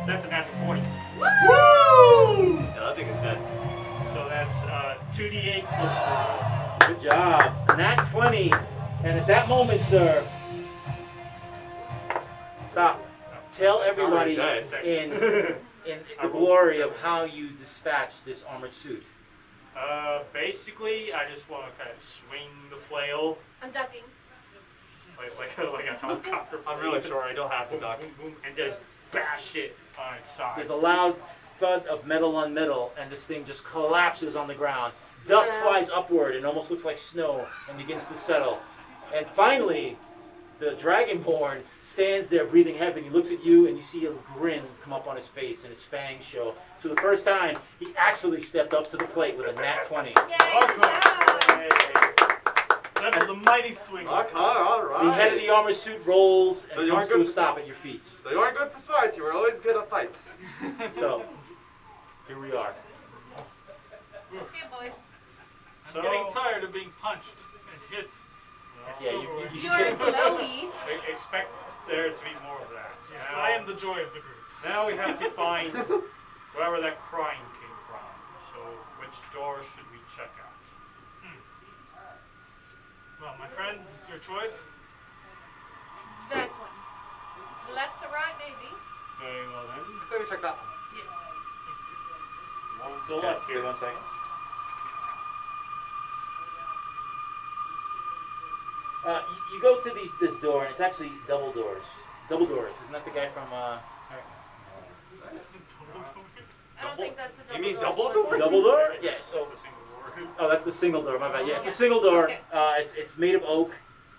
That's a natural 20. Woo! Yeah, that thing is dead. So that's 2d8 plus 4. Good job. And that 20. And at that moment, sir, stop. Tell everybody Alright, in the glory of how you dispatch this armored suit. Basically, I just want to kind of swing the flail I'm ducking. like a helicopter. I'm really sure I don't have to Boom, duck. boom, boom, and just bash it on its side. There's a loud thud of metal on metal, and this thing just collapses on the ground. Dust flies upward and almost looks like snow and begins to settle. And finally, the Dragonborn stands there breathing heavy. He looks at you, and you see a grin come up on his face, and his fangs show. For the first time, he actually stepped up to the plate with a nat 20. Yay, good job. That was a mighty swing. Okay, alright. The head of the armor suit rolls So and you comes aren't to a good- stop at your feet. So you aren't good for fights, you were always good at fights. So, here we are. Okay, boys. I'm getting tired of being punched and hit. Yeah, So, You are glowy. Expect there to be more of that. yes, Now- I am the joy of the group. Now we have to find wherever that crying came from. So, which door should we check out? Well, my friend, it's your choice. That's one. Left to right, maybe. Very well then. I say we check that one. Yes. One to the left here. 1 second. You go to this door, and it's actually double doors. Double doors. Isn't that the guy from? I don't think that's a double You mean door double sword. door? Double door? Yeah. So. It's a single door. Oh, that's the single door. My bad. Yeah, it's a single door. Okay. It's made of oak.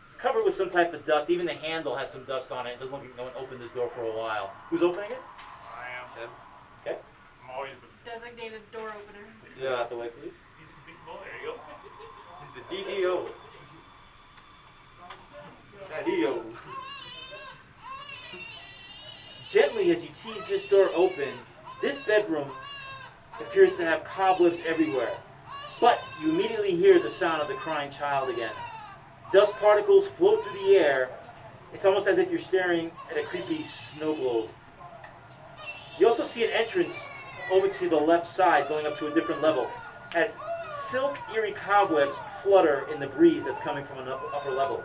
It's covered with some type of dust. Even the handle has some dust on it. It doesn't look like no one opened this door for a while. Who's opening it? I am. Okay. I'm always the. Designated door opener. Get out the way, please. He's the big boy. There you go. He's the DDO. DDO. Gently, as you tease this door open, this bedroom appears to have cobwebs everywhere. But you immediately hear the sound of the crying child again. Dust particles float through the air. It's almost as if you're staring at a creepy snow globe. You also see an entrance over to the left side going up to a different level, as silk, eerie cobwebs flutter in the breeze that's coming from an upper level.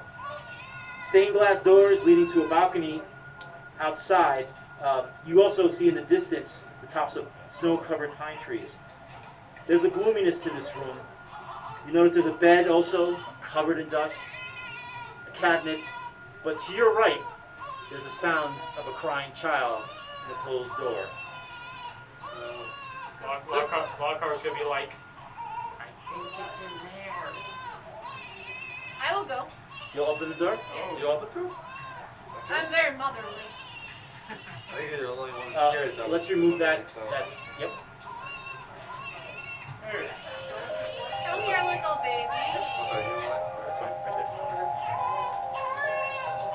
Stained glass doors leading to a balcony outside. You also see in the distance the tops of snow-covered pine trees. There's a gloominess to this room. You notice there's a bed also covered in dust, a cabinet, but to your right, there's the sounds of a crying child in the closed door. Lockhart's gonna be like, I think it's in there. I will go. You'll open the door? You open too? I'm very motherly. I think you're the only one scared though. Let's remove that. So. Yep. There. Come here, little baby. Oh, sorry, you know what? That's fine. Right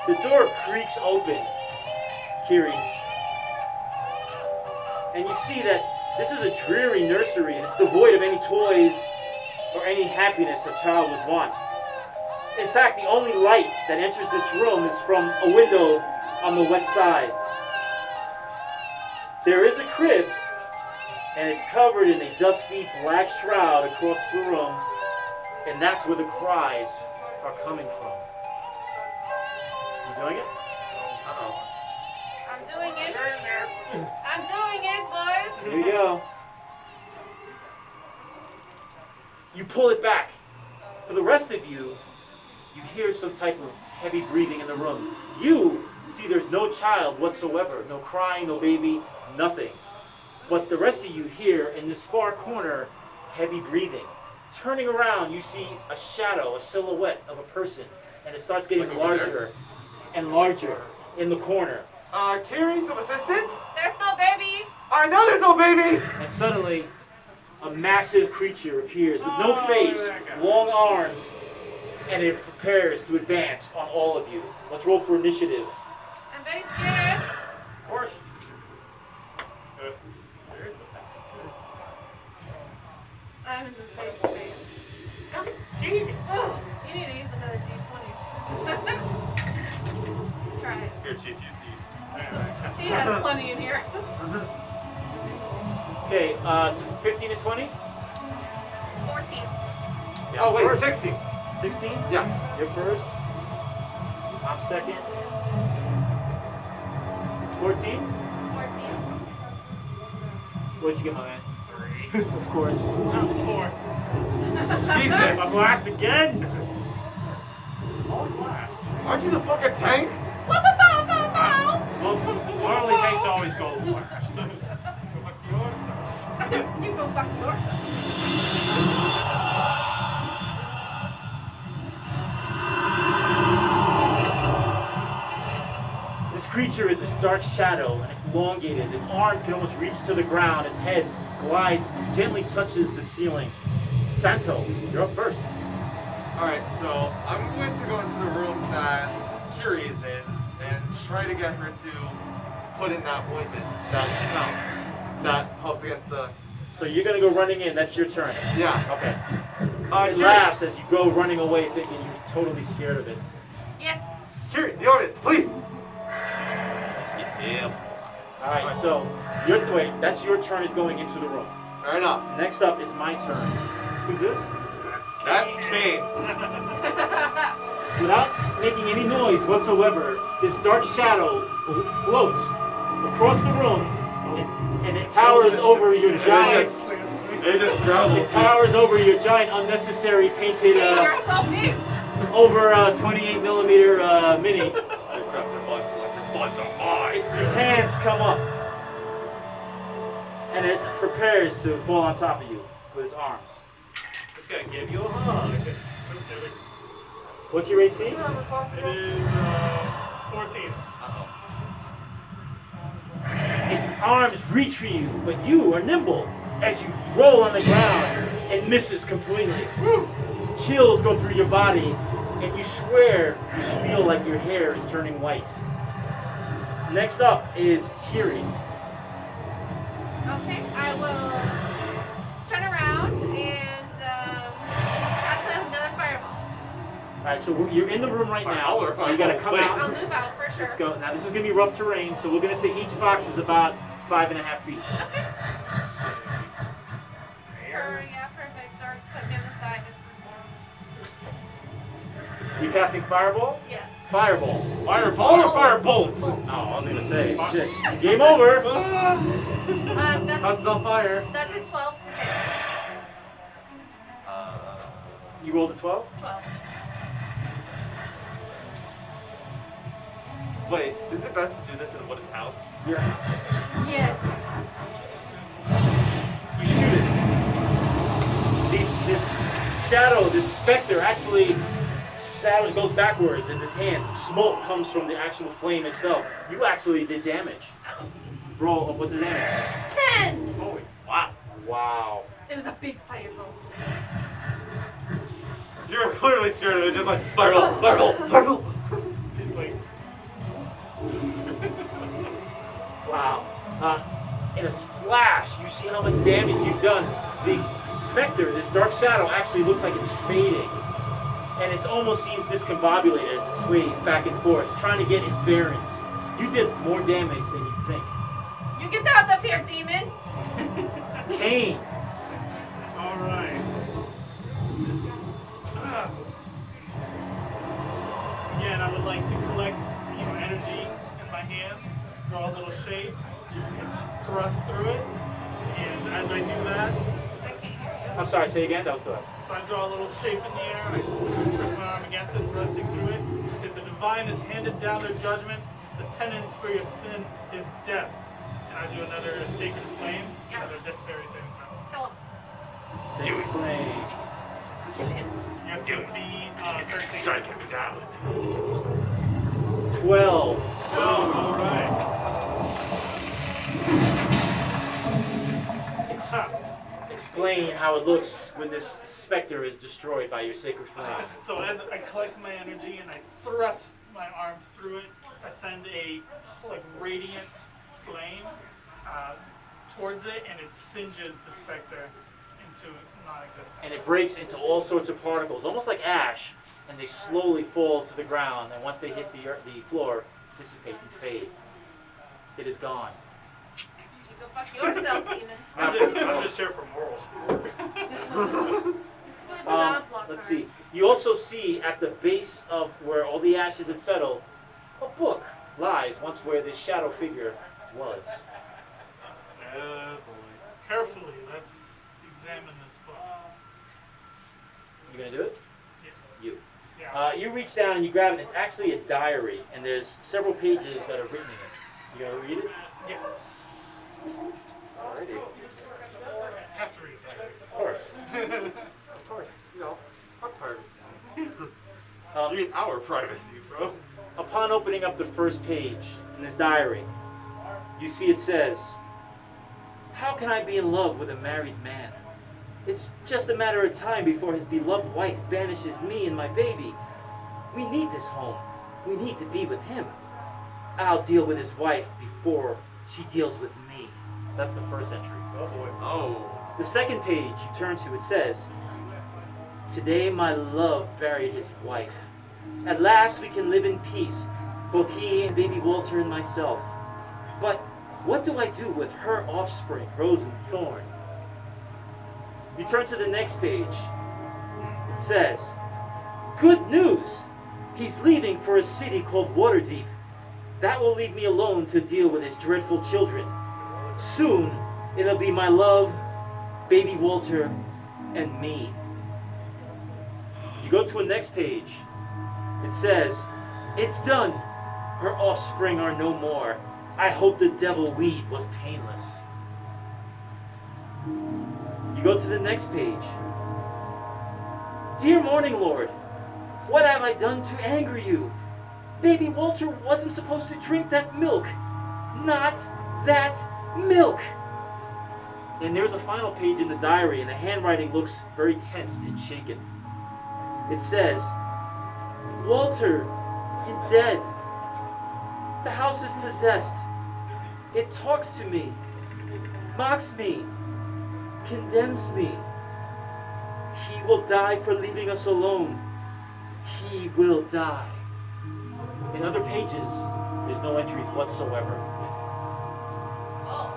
there. The door creaks open, Kiri. And you see that this is a dreary nursery and it's devoid of any toys or any happiness a child would want. In fact, the only light that enters this room is from a window on the west side. There is a crib, and it's covered in a dusty black shroud across the room, and that's where the cries are coming from. You doing it? Uh-oh. I'm doing it. I'm doing it, boys. Here we go. You pull it back. For the rest of you, you hear some type of heavy breathing in the room. You see there's no child whatsoever. No crying, no baby, nothing. But the rest of you hear in this far corner heavy breathing. Turning around, you see a shadow, a silhouette of a person. And it starts getting Like over there? larger and larger in the corner. Kiri, some assistance? There's no baby. I know there's no baby! And suddenly, a massive creature appears with no face, long arms, and it prepares to advance on all of you. Let's roll for initiative. I'm very scared. Of course. I'm in the safe space. Oh, you need to use another D20. Try it. Here, Chief, use these. He has plenty in here. Okay, 15 and 20? 14. Yeah, Oh, wait, first. 16. 16? Yeah. You're first. I'm second. 14? 14. What'd you get, my man? 3. Of course. 4. Jesus. I'm last again. Always last. Aren't you the fucking tank? Well, normally tanks always go last. Go fuck yourself. You go fuck yourself. This creature is this dark shadow, and it's elongated. Its arms can almost reach to the ground. Its head glides, gently touches the ceiling. Santo, you're up first. Alright, so I'm going to go into the room that Kiri is in and try to get her to put in that ointment that she found that helps against the. So you're gonna go running in. That's your turn. Yeah. Okay. It Kiri, laughs as you go running away, thinking you're totally scared of it. Yes. Kiri, the ointment, please! Yeah. All right. So that's your turn. Is going into the room. Fair enough. Next up is my turn. Who's this? That's Kane. Without making any noise whatsoever, this dark shadow floats across the room, and it towers over your giant. It just It travels. towers over your giant, unnecessary painted, You're so big. over 28 millimeter mini. His hands come up, and it prepares to fall on top of you with its arms. It's gonna give you a hug. What's your AC? It is 14. Its arms reach for you, but you are nimble as you roll on the ground and misses completely. Chills go through your body, and you swear you feel like your hair is turning white. Next up is Kiri. Okay, I will turn around and cast another fireball. Alright, so you're in the room right now. Fireball or So you gotta come I'll out. move out for sure. Let's go. Now this is gonna be rough terrain, so we're gonna say each box is about 5.5 feet. Yeah, perfect. Or put me on the side. You casting fireball? Yes. Fireball. Fireball or firebolt? Oh, I was gonna say. Shit. Game over. House is on fire. That's a 12 to hit. You rolled a 12? 12. Wait, is it best to do this in a wooden house? Yeah. Yes. You shoot it. This shadow, this specter, actually shadow goes backwards in its hands. Smoke comes from the actual flame itself. You actually did damage. Roll. What's the damage? 10. Holy wow! Wow. It was a big firebolt. You were clearly scared of it, just like fireball, fireball, fireball. It's like, Wow. In a splash, you see how much damage you've done. The specter, this dark shadow, actually looks like it's fading. And it almost seems discombobulated as it sways back and forth, trying to get its bearings. You did more damage than you think. You get out of here, demon. Kane, Alright. Again, I would like to collect, energy in my hand, draw a little shape, thrust through it, and as I do that, I'm sorry, say again, that was the so I draw a little shape in the air, and I press my arm against it, thrusting through it. I say, the divine has handed down their judgment, the penance for your sin is death. And I do another sacred flame, another this very same time. Kill him. same flame. Kill him. You have to be 13. Strike him down. 12. Oh, alright. Explain how it looks when this specter is destroyed by your sacred flame. So as I collect my energy and I thrust my arm through it, I send a radiant flame towards it, and it singes the specter into non-existence. And it breaks into all sorts of particles, almost like ash, and they slowly fall to the ground, and once they hit the floor, dissipate and fade. It is gone. You go fuck yourself, demon. I'm just here for moral support. Good job, Lockhart. Let's see. You also see at the base of where all the ashes had settled, a book lies once where this shadow figure was. Oh boy. Carefully, let's examine this book. You gonna do it? Yes. You. Yeah. You reach down and you grab it. It's actually a diary, and there's several pages that are written in it. You gonna read it? Yes. Alrighty. Have to read it. Of course. Of course. You know, fuck privacy. Um, You mean our privacy, bro? Upon opening up the first page in this diary, you see it says, "How can I be in love with a married man? It's just a matter of time before his beloved wife banishes me and my baby. We need this home. We need to be with him. I'll deal with his wife before she deals with me." That's the first entry. Oh boy. Oh. The second page you turn to, it says, "Today my love buried his wife. At last we can live in peace, both he and baby Walter and myself. But what do I do with her offspring, Rose and Thorn?" You turn to the next page. It says, "Good news! He's leaving for a city called Waterdeep. That will leave me alone to deal with his dreadful children. Soon, it'll be my love, baby Walter, and me." You go to the next page. It says, "It's done. Her offspring are no more. I hope the devil weed was painless." You go to the next page. "Dear Morning Lord, what have I done to anger you? Baby Walter wasn't supposed to drink that milk. Not that milk." And there's a final page in the diary, and the handwriting looks very tense and shaken. It says, "Walter is dead. The house is possessed. It talks to me, mocks me, condemns me. He will die for leaving us alone. He will die." In other pages, there's no entries whatsoever. Oh.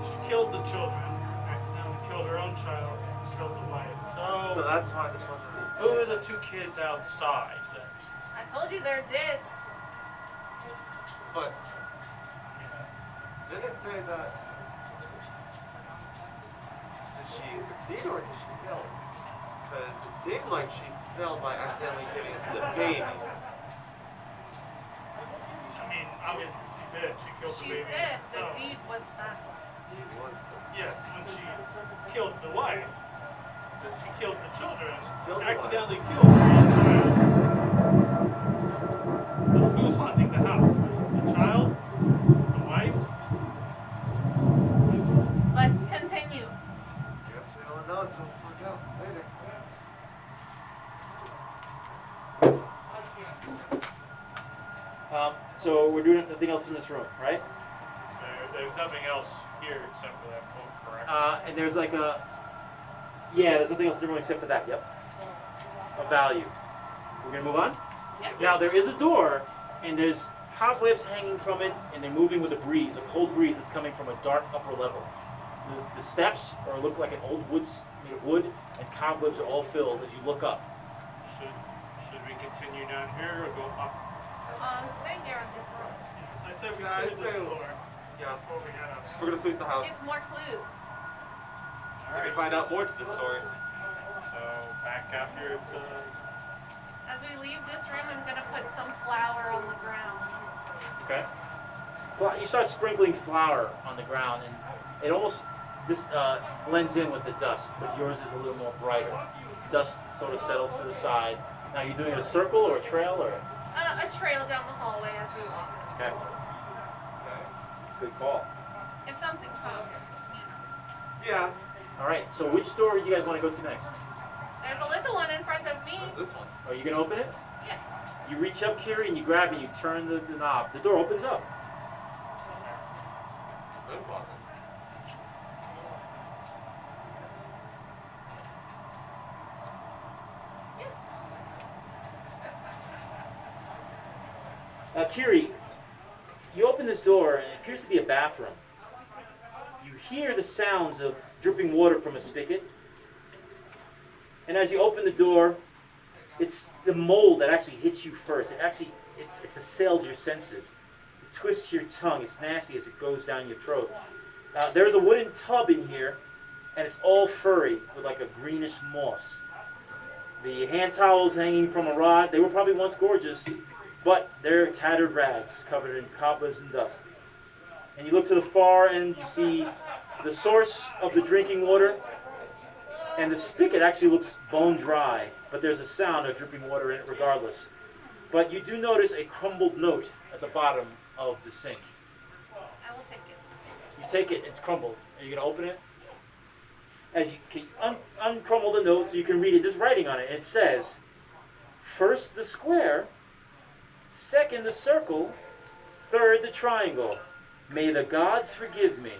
She killed the children. Accidentally killed her own child. Killed the wife. So So, that's why this wasn't who are the two kids outside then? I told you they're dead. But didn't it say that? Did she succeed or did she fail? Because it seemed like she failed by accidentally giving it to the baby. I mean, obviously she did. She killed the She baby. said the herself. deed was done. It was the- Yes, when she killed the wife, she killed the children, killed the accidentally killed her own child. But who's haunting the house? The child? The wife? Let's continue. Guess we don't know until we find out later. So we're doing nothing else in this room, right? There's nothing else here except for that book, correct? And there's like there's nothing else in the room except for that. Yep. Of value. We're gonna move on. Yep. Now there is a door, and there's cobwebs hanging from it, and they're moving with a breeze, a cold breeze that's coming from a dark upper level. The steps look like an old made of wood, and cobwebs are all filled as you look up. Should we continue down here or go up? Stay here on this room. Yes, I said we Yeah, cleared I'd this say- floor Yeah, before we got up. we're gonna sweep the house. Get more clues. Maybe find out more to this story. So back out here to. As we leave this room, I'm gonna put some flour on the ground. Okay. Well, you start sprinkling flour on the ground, and it almost blends in with the dust, but yours is a little more brighter. Dust sort of settles to the side. Now, you're doing a circle or a trail or? A trail down the hallway as we walk. Okay. Good call. If something comes, Yeah. All right. So, which door do you guys want to go to next? there's a little one in front of me. What's this one? Are you gonna open it? Yes. You reach up, Kiri, and you grab it. And you turn the knob. The door opens up. Good closet. Kiri, you open this door, and it appears to be a bathroom. You hear the sounds of dripping water from a spigot. And as you open the door, it's the mold that actually hits you first. It assails your senses. It twists your tongue. It's nasty as it goes down your throat. There's a wooden tub in here, and it's all furry with like a greenish moss. The hand towels hanging from a rod, they were probably once gorgeous, but they're tattered rags covered in cobwebs and dust. And you look to the far end, you see the source of the drinking water, and the spigot actually looks bone dry, but there's a sound of dripping water in it regardless. But you do notice a crumbled note at the bottom of the sink. I will take it. You take it, it's crumbled. Are you going to open it? As you can uncrumble the note so you can read it, there's writing on it. It says, first the square, second the circle, third the triangle. May the gods forgive me.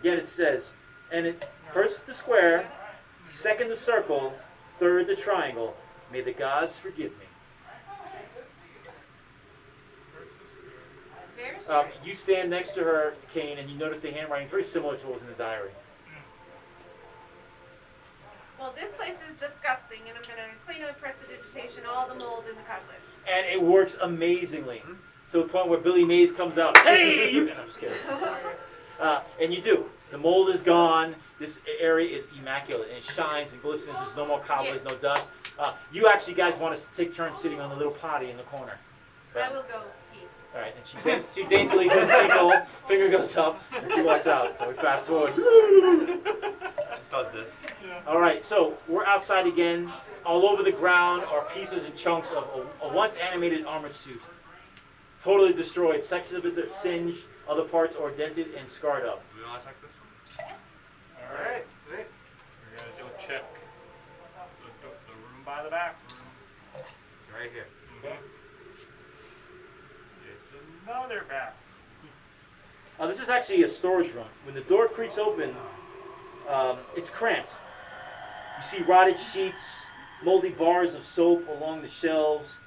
Again it says, first the square, second the circle, third the triangle. May the gods forgive me. Very You stand next to her, Kane, and you notice the handwriting is very similar to what was in the diary. Well, this place is disgusting, and I'm going to clean up prestidigitation all the mold in the cobwebs. And it works amazingly to the point where Billy Mays comes out. Hey! And I'm just kidding. And you do. The mold is gone. This area is immaculate, and it shines and glistens. There's no more cobwebs, no dust. You actually guys want to take turns sitting on the little potty in the corner. I will go eat. All right, and she daintily does tinkle, finger goes up, and she walks out. So we fast forward. Just does this. All right, so we're outside again. All over the ground are pieces and chunks of a once animated armored suit. Totally destroyed. Sections of it are singed, other parts are dented and scarred up. Do we want to check this one? Yes. Alright, sweet. We're gonna do a check. The room by the back room. It's right here. Okay. It's another back. This is actually a storage room. When the door creaks open, it's cramped. You see rotted sheets, moldy bars of soap along the shelves.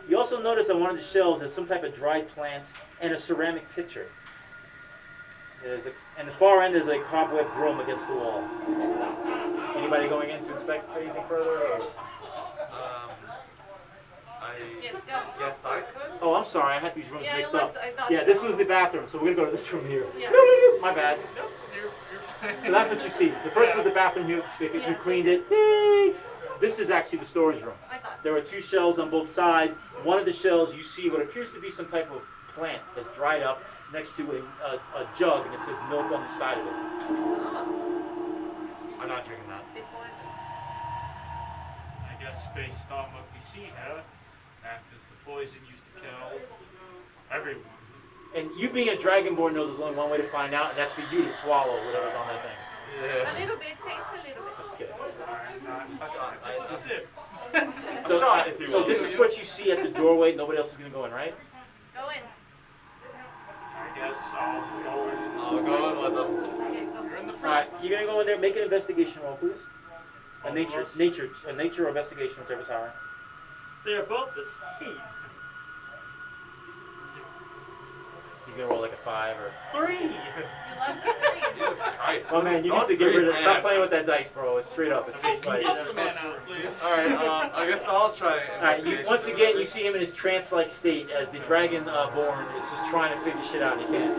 You also notice on one of the shelves there's some type of dried plant and a ceramic pitcher. And the far end is a cobweb broom against the wall. Anybody going in to inspect anything further? Or? Yes, go. Guess I could? Oh, I'm sorry. I had these rooms Yeah, it mixed looks, up. I thought Yeah, so. this was the bathroom, so we're gonna go to this room here. Yeah. My bad. Nope, you're So that's what you see. The first was the bathroom here with the spigot. You Yes, cleaned yes, it. Yay! This is actually the storage room. I thought so. There are two shelves on both sides. One of the shelves you see what appears to be some type of plant that's dried up next to a jug, and it says milk on the side of it. I'm not drinking that. Big poison. I guess based on what we see here, that is the poison used to kill everyone. And you being a dragonborn knows there's only one way to find out, and that's for you to swallow whatever's on that thing. Yeah. A little bit, taste a little bit. Just kidding. It's a sip. So, shot, if you so will. this is what you see at the doorway. Nobody else is going to go in, right? Go in. I guess I'll go in. I'll go in with them. Okay, go. You're in the All front. right, you're going to go in there. Make an investigation roll, please. A Both nature, of us? nature or investigation, whichever's higher. They're both the same. He's going to roll like a 5 or... 3! You love the threes. Jesus Christ. Oh man, you need Those to get rid of threes, it. Stop man. playing with that dice, bro. It's straight up. It's just like. Help the man out, please. Alright, I guess I'll try Alright, investigation. once again, you see him in his trance-like state as the dragon-born is just trying to figure shit out. He can't.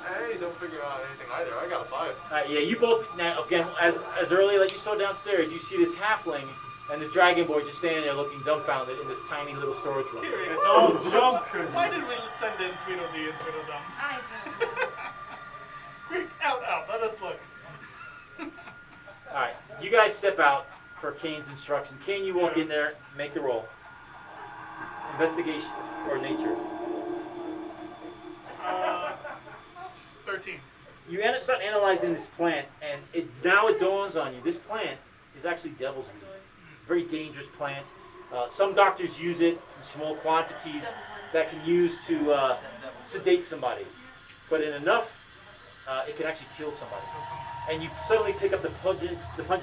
Hey, don't figure out anything either. I got a 5. Yeah, you both now again as early like you saw downstairs. You see this halfling and this dragonborn just standing there looking dumbfounded in this tiny little storage room. Curious. It's all junk. Why did we send in Tweedledee and Tweedledum? I do. Quick, out, let us look. All right, you guys step out for Kane's instruction. Kane, you walk in there, make the roll. Investigation or nature. 13. You start analyzing this plant, and now it dawns on you. This plant is actually devil's weed. It's a very dangerous plant. Some doctors use it in small quantities that can use to sedate somebody. But in enough, it can actually kill somebody. And you suddenly pick up the pungent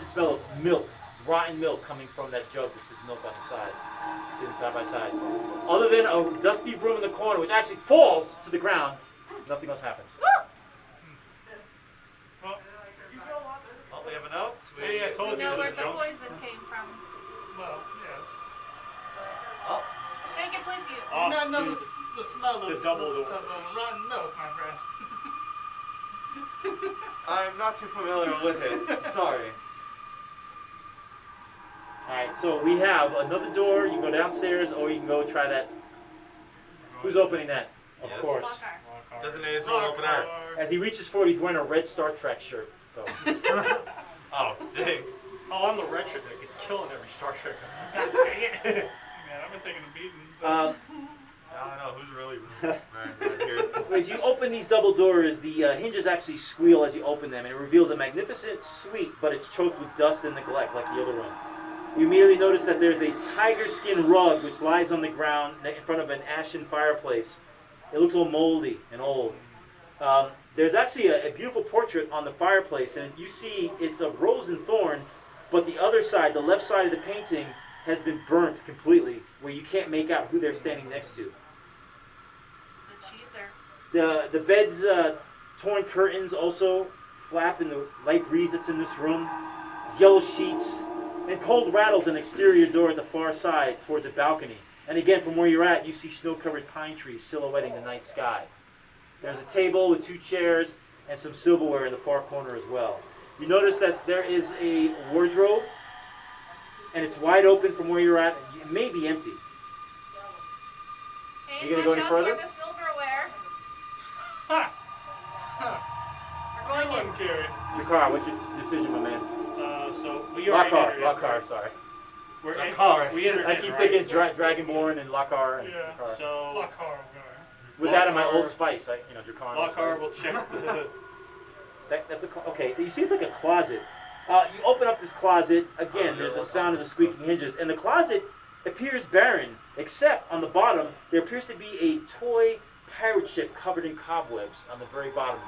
smell of milk, rotten milk coming from that jug that says milk on the side. Sitting side by side. Other than a dusty broom in the corner, which actually falls to the ground, nothing else happens. Well, Oh, we have a note? hey, I We told you know it where was the junk. poison came from. Well, yes. Oh, Take it with you. Off You not know to the smell the of double of doors. rotten milk, my friend. I'm not too familiar with it. Sorry. Alright, so we have another door. You can go downstairs or you can go try that. Who's opening that? Of Yes. course. Lockhart. Doesn't it open up? As he reaches for it, he's wearing a red Star Trek shirt. So Oh, dang. Oh, I'm the retro that gets killing every Star Trek. God dang it. Man, I've been taking a beating. So. I don't know who's really right here. as you open these double doors, the hinges actually squeal as you open them, and it reveals a magnificent suite, but it's choked with dust and neglect like the other room. You immediately notice that there's a tiger skin rug which lies on the ground in front of an ashen fireplace. It looks all moldy and old. There's actually a beautiful portrait on the fireplace, and you see it's of Rose and Thorn, but the other side, the left side of the painting, has been burnt completely, where you can't make out who they're standing next to. The cheater. The bed's torn curtains also flap in the light breeze that's in this room. There's yellow sheets, and cold rattles an exterior door at the far side towards a balcony. And again, from where you're at, you see snow-covered pine trees silhouetting the night sky. There's a table with 2 chairs and some silverware in the far corner as well. You notice that there is a wardrobe, and it's wide open from where you're at. It may be empty. Okay, You gonna go watch any out further? for the silverware. Good We're going one, in. Carrie. Jakar, what's your decision, my man? So we already entered Lockhart, it. sorry. We're in- Lockhart. We entered I in, keep right? thinking Dragonborn and Lockhart and Yeah. Jakar. So Lockhart, With that in my Lockhart- Old Spice, Dracar and Old Lockhart Spice. will check the. That's okay. You see, it's like a closet. You open up this closet again. There's the sound of the squeaking hinges, and the closet appears barren, except on the bottom there appears to be a toy pirate ship covered in cobwebs on the very bottom.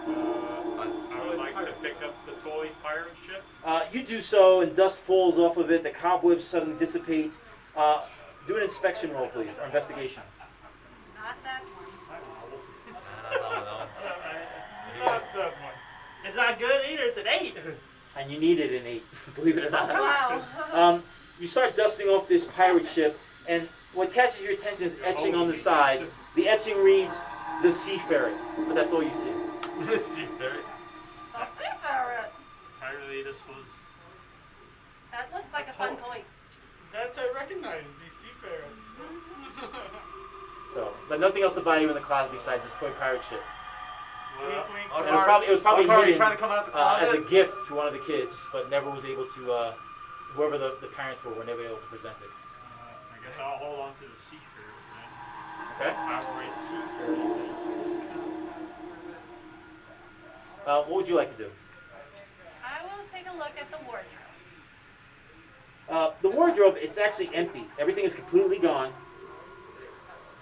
I would like to pick up the toy pirate ship. You do so, and dust falls off of it. The cobwebs suddenly dissipate. Do an inspection roll, please, or investigation. Not that one. Not that one. It's not good either. It's an 8. And you needed an 8, believe it or not. Wow. You start dusting off this pirate ship, and what catches your attention is etching on the side. The etching reads, "The Seafarer," but that's all you see. The seafarer. The seafarer. Apparently, this was. That looks like a fun toy. That I recognize, these seafarers. So, but nothing else about you in the closet besides this toy pirate ship. Well, Wink, wink. And it was probably Lockhart, you hidden trying to come out the closet? as a gift to one of the kids, but never was able to. Whoever the parents were never able to present it. I guess I'll hold on to the seafarer then. Okay. I will rate seafarer. What would you like to do? I will take a look at the wardrobe. The wardrobe, it's actually empty. Everything is completely gone.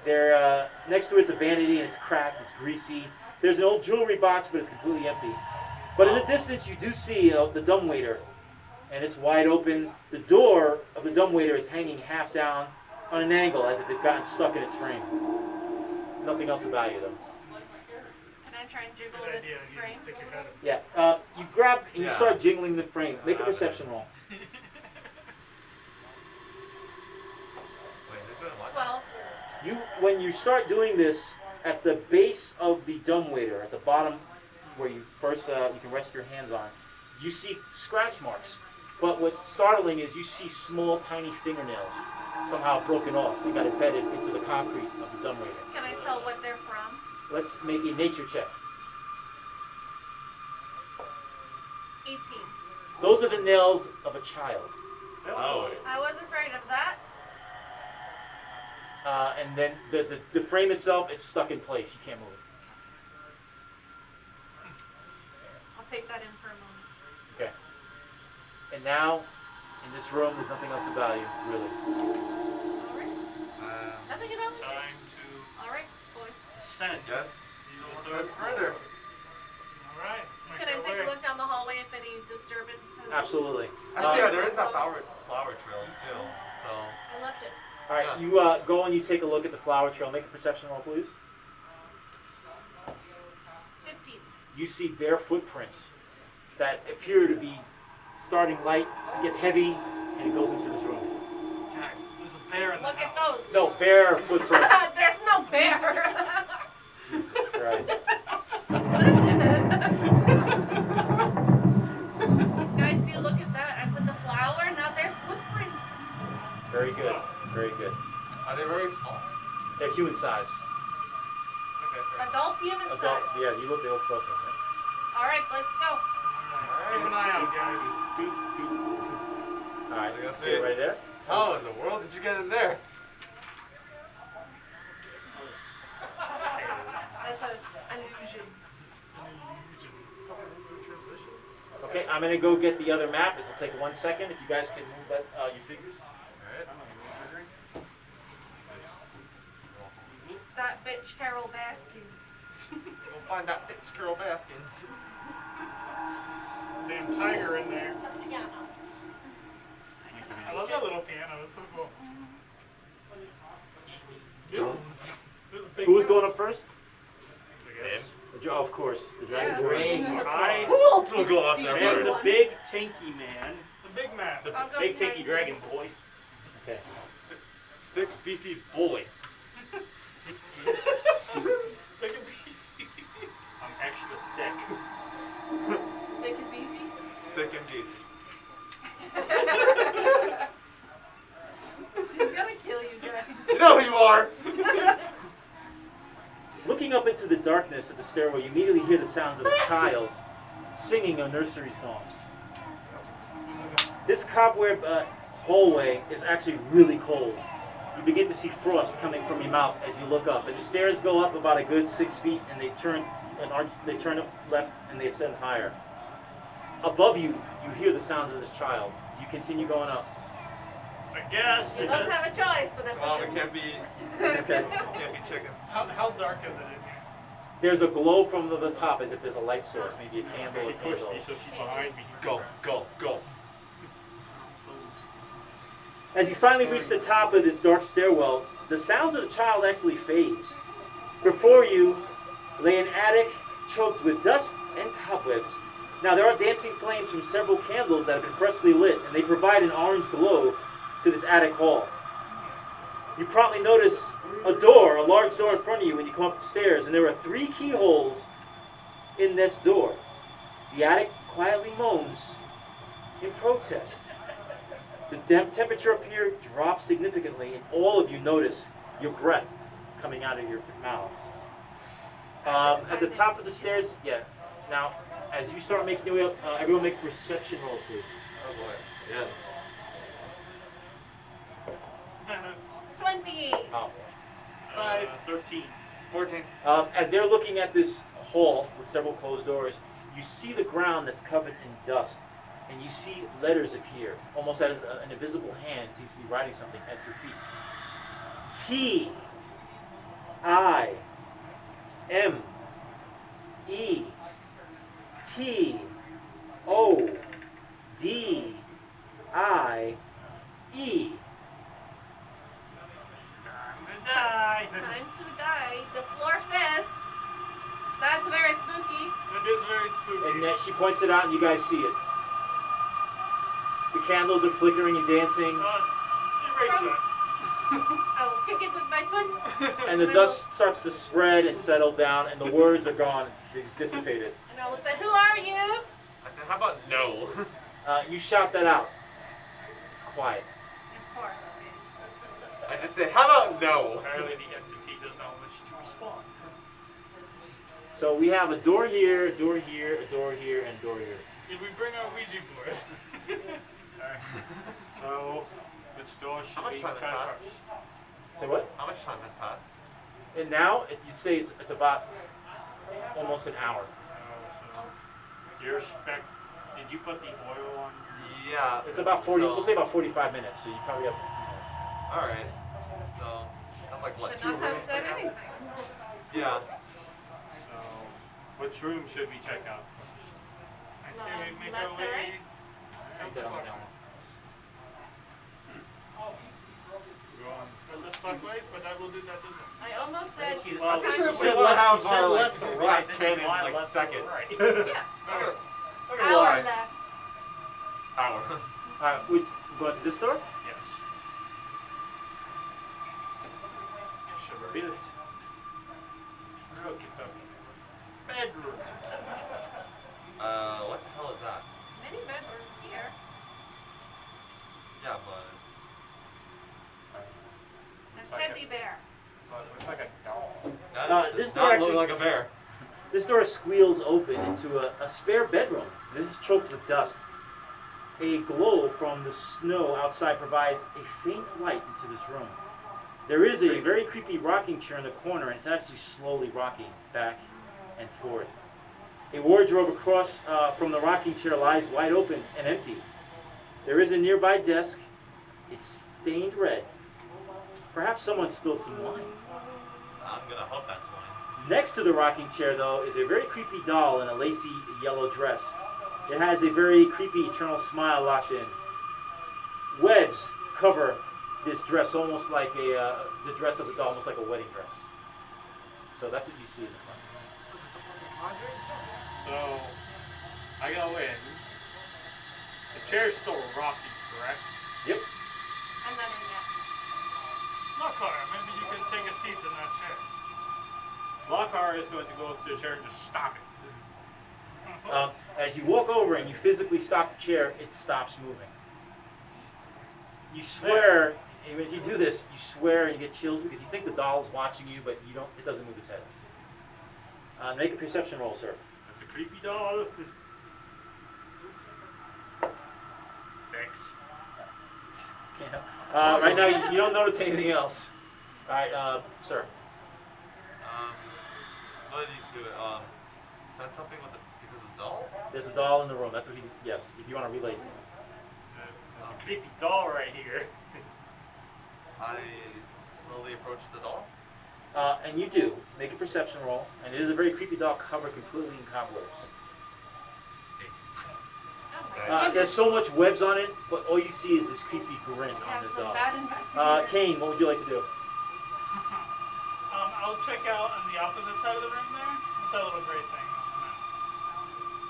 There, next to it's a vanity, and it's cracked. It's greasy. There's an old jewelry box, but it's completely empty. But in the distance, you do see the dumbwaiter, and it's wide open. The door of the dumbwaiter is hanging half down on an angle, as if it gotten stuck in its frame. Nothing else about you, though. Can I try and jiggle Good the idea. You frame? can stick your head. Yeah. You grab and you Yeah. start jingling the frame. Make a perception roll. Wait, they're doing what? 12. When you start doing this, at the base of the dumbwaiter, at the bottom where you first you can rest your hands on, you see scratch marks. But what's startling is you see small, tiny fingernails somehow broken off. They got embedded into the concrete of the dumbwaiter. Can I tell what they're from? Let's make a nature check. 18. Those are the nails of a child. Oh, I was afraid of that. And then the frame itself, it's stuck in place. You can't move it. I'll take that in for a moment. Okay. And now, in this room, there's nothing else about you, really. Alright. Nothing about me. Time to Alright, boys. ascend. Yes. These are Look the further. All right, let's make Can I our take way. a look down the hallway if any disturbance has... Absolutely. Actually, yeah, there is that flower trail too. So. I left it. All right, you go and you take a look at the flower trail. Make a perception roll, please. 15. You see bare footprints that appear to be starting light, it gets heavy, and it goes into this room. Guys, there's a bear in the Look at house. those. No, bare footprints. There's no bear. Jesus Christ. Are they very small? They're human size. Okay, fair. Adult human Adult, size. yeah, you look the old person. All right, let's go. Keep an eye out, guys. All right, I guess you right there. How in the world did you get in there? That's an illusion. Okay, I'm gonna go get the other map. This will take 1 second. If you guys can move that, your figures. Alright. That bitch Carol Baskins. We'll find that bitch Carol Baskins. Damn tiger in there. Yeah. I love that little piano. It's so cool. This is a big Who's mouse, going up first? I guess. Oh, of course, the dragon. Yes. I Who else will go up there am the first? big tanky man. The big man. The I'll go big behind tanky you. dragon boy. Okay. Thick, beefy boy. Big and beefy. I'm extra thick. They can beefy. Thick and beefy. She's gonna kill you guys. You know who you are! Looking up into the darkness of the stairwell, you immediately hear the sounds of a child singing a nursery song. This cobweb hallway is actually really cold. You begin to see frost coming from your mouth as you look up, and the stairs go up about a good 6 feet, and they turn up left and they ascend higher. Above you, you hear the sounds of this child. You continue going up. I guess. You don't have a choice, so that's Well, it can't be, Okay. can't be chicken. How dark is it in here? There's a glow from the top as if there's a light source, maybe a candle She or pushed me, candles. so she's behind me. Go, go, go. As you finally reach the top of this dark stairwell, the sounds of the child actually fades. Before you lay an attic choked with dust and cobwebs. Now there are dancing flames from several candles that have been freshly lit, and they provide an orange glow to this attic hall. You promptly notice a door, a large door in front of you when you come up the stairs, and there are 3 keyholes in this door. The attic quietly moans in protest. The temperature up here drops significantly, and all of you notice your breath coming out of your mouths. At the top of the stairs, yeah. Now, as you start making your way up, everyone make perception rolls, please. Oh boy. Yeah. 20. Oh. 13. 14. As they're looking at this hall with several closed doors, you see the ground that's covered in dust, and you see letters appear, almost as an invisible hand seems to be writing something at your feet. T I M E T O D I E. Die. Time to die. The floor says. That's very spooky. It is very spooky. And she points it out, and you guys see it. The candles are flickering and dancing, Erase that. I will kick it with my foot. and the dust starts to spread and settles down, and the words are gone, they've dissipated. And I will say, who are you? I said, how about no? You shout that out. It's quiet. Of course it is. I just said, how about no? Apparently the entity does not wish to respond. So we have a door here, a door here, a door here, and a door here. Did we bring our Ouija board? Alright. So, which door should How much we time has try passed? first? Say what? How much time has passed? And now, you'd say it's about almost an hour. So your spec. Did you put the oil on your? Yeah. It's about 40, so- we'll say about 45 minutes, so you probably have 15 minutes. Alright. So, that's like what, Should 2 not have minutes, said I guess? anything. Yeah. So, which room should we check out first? I say we make our Left to right? way. Take that on down. Go on. Go this clockwise, but I will do that as well. I almost said. Well, I'm not sure if you we said want to left- have you said our like left to right. glass This is cannon why like left to second. right. Yeah. Okay. Our Why? left. Hour. Alright, we go to this door? Yes. Should reveal it. Okay, it's okay. Bedroom. What the hell is that? Many bedrooms here. Yeah, but And teddy bear. Looks like a doll. This door Not actually, look like a bear. this door squeals open into a spare bedroom. This is choked with dust. A glow from the snow outside provides a faint light into this room. There is a very creepy rocking chair in the corner, and it's actually slowly rocking back and forth. A wardrobe across from the rocking chair lies wide open and empty. There is a nearby desk. It's stained red. Perhaps someone spilled some wine. I'm gonna hope that's one. Next to the rocking chair, though, is a very creepy doll in a lacy yellow dress. It has a very creepy eternal smile locked in. Webs cover this dress almost like the dress of the doll, almost like a wedding dress. So that's what you see in the front. So, I go in. The chair's still rocking, correct? Yep. I'm not in yet. Lockhart, maybe you can take a seat in that chair. Lockhart is going to go up to the chair and just stop it. As you walk over and you physically stop the chair, it stops moving. You swear, and as you do this, you swear and you get chills because you think the doll's watching you, but you don't. It doesn't move its head. Make a perception roll, sir. That's a creepy doll. 6. Right now, you don't notice anything else. All right, sir. What did he do? Said something with the because of the doll? There's a doll in the room. That's what he's. Yes, if you want to relay to him. There's a creepy doll right here. I slowly approach the doll. And you do make a perception roll, and it is a very creepy doll covered completely in cobwebs. Oh my There's so much webs on it, but all you see is this creepy grin We on have this some doll. bad investigators. Kane, what would you like to do? I'll check out on the opposite side of the room there. What's that little gray thing?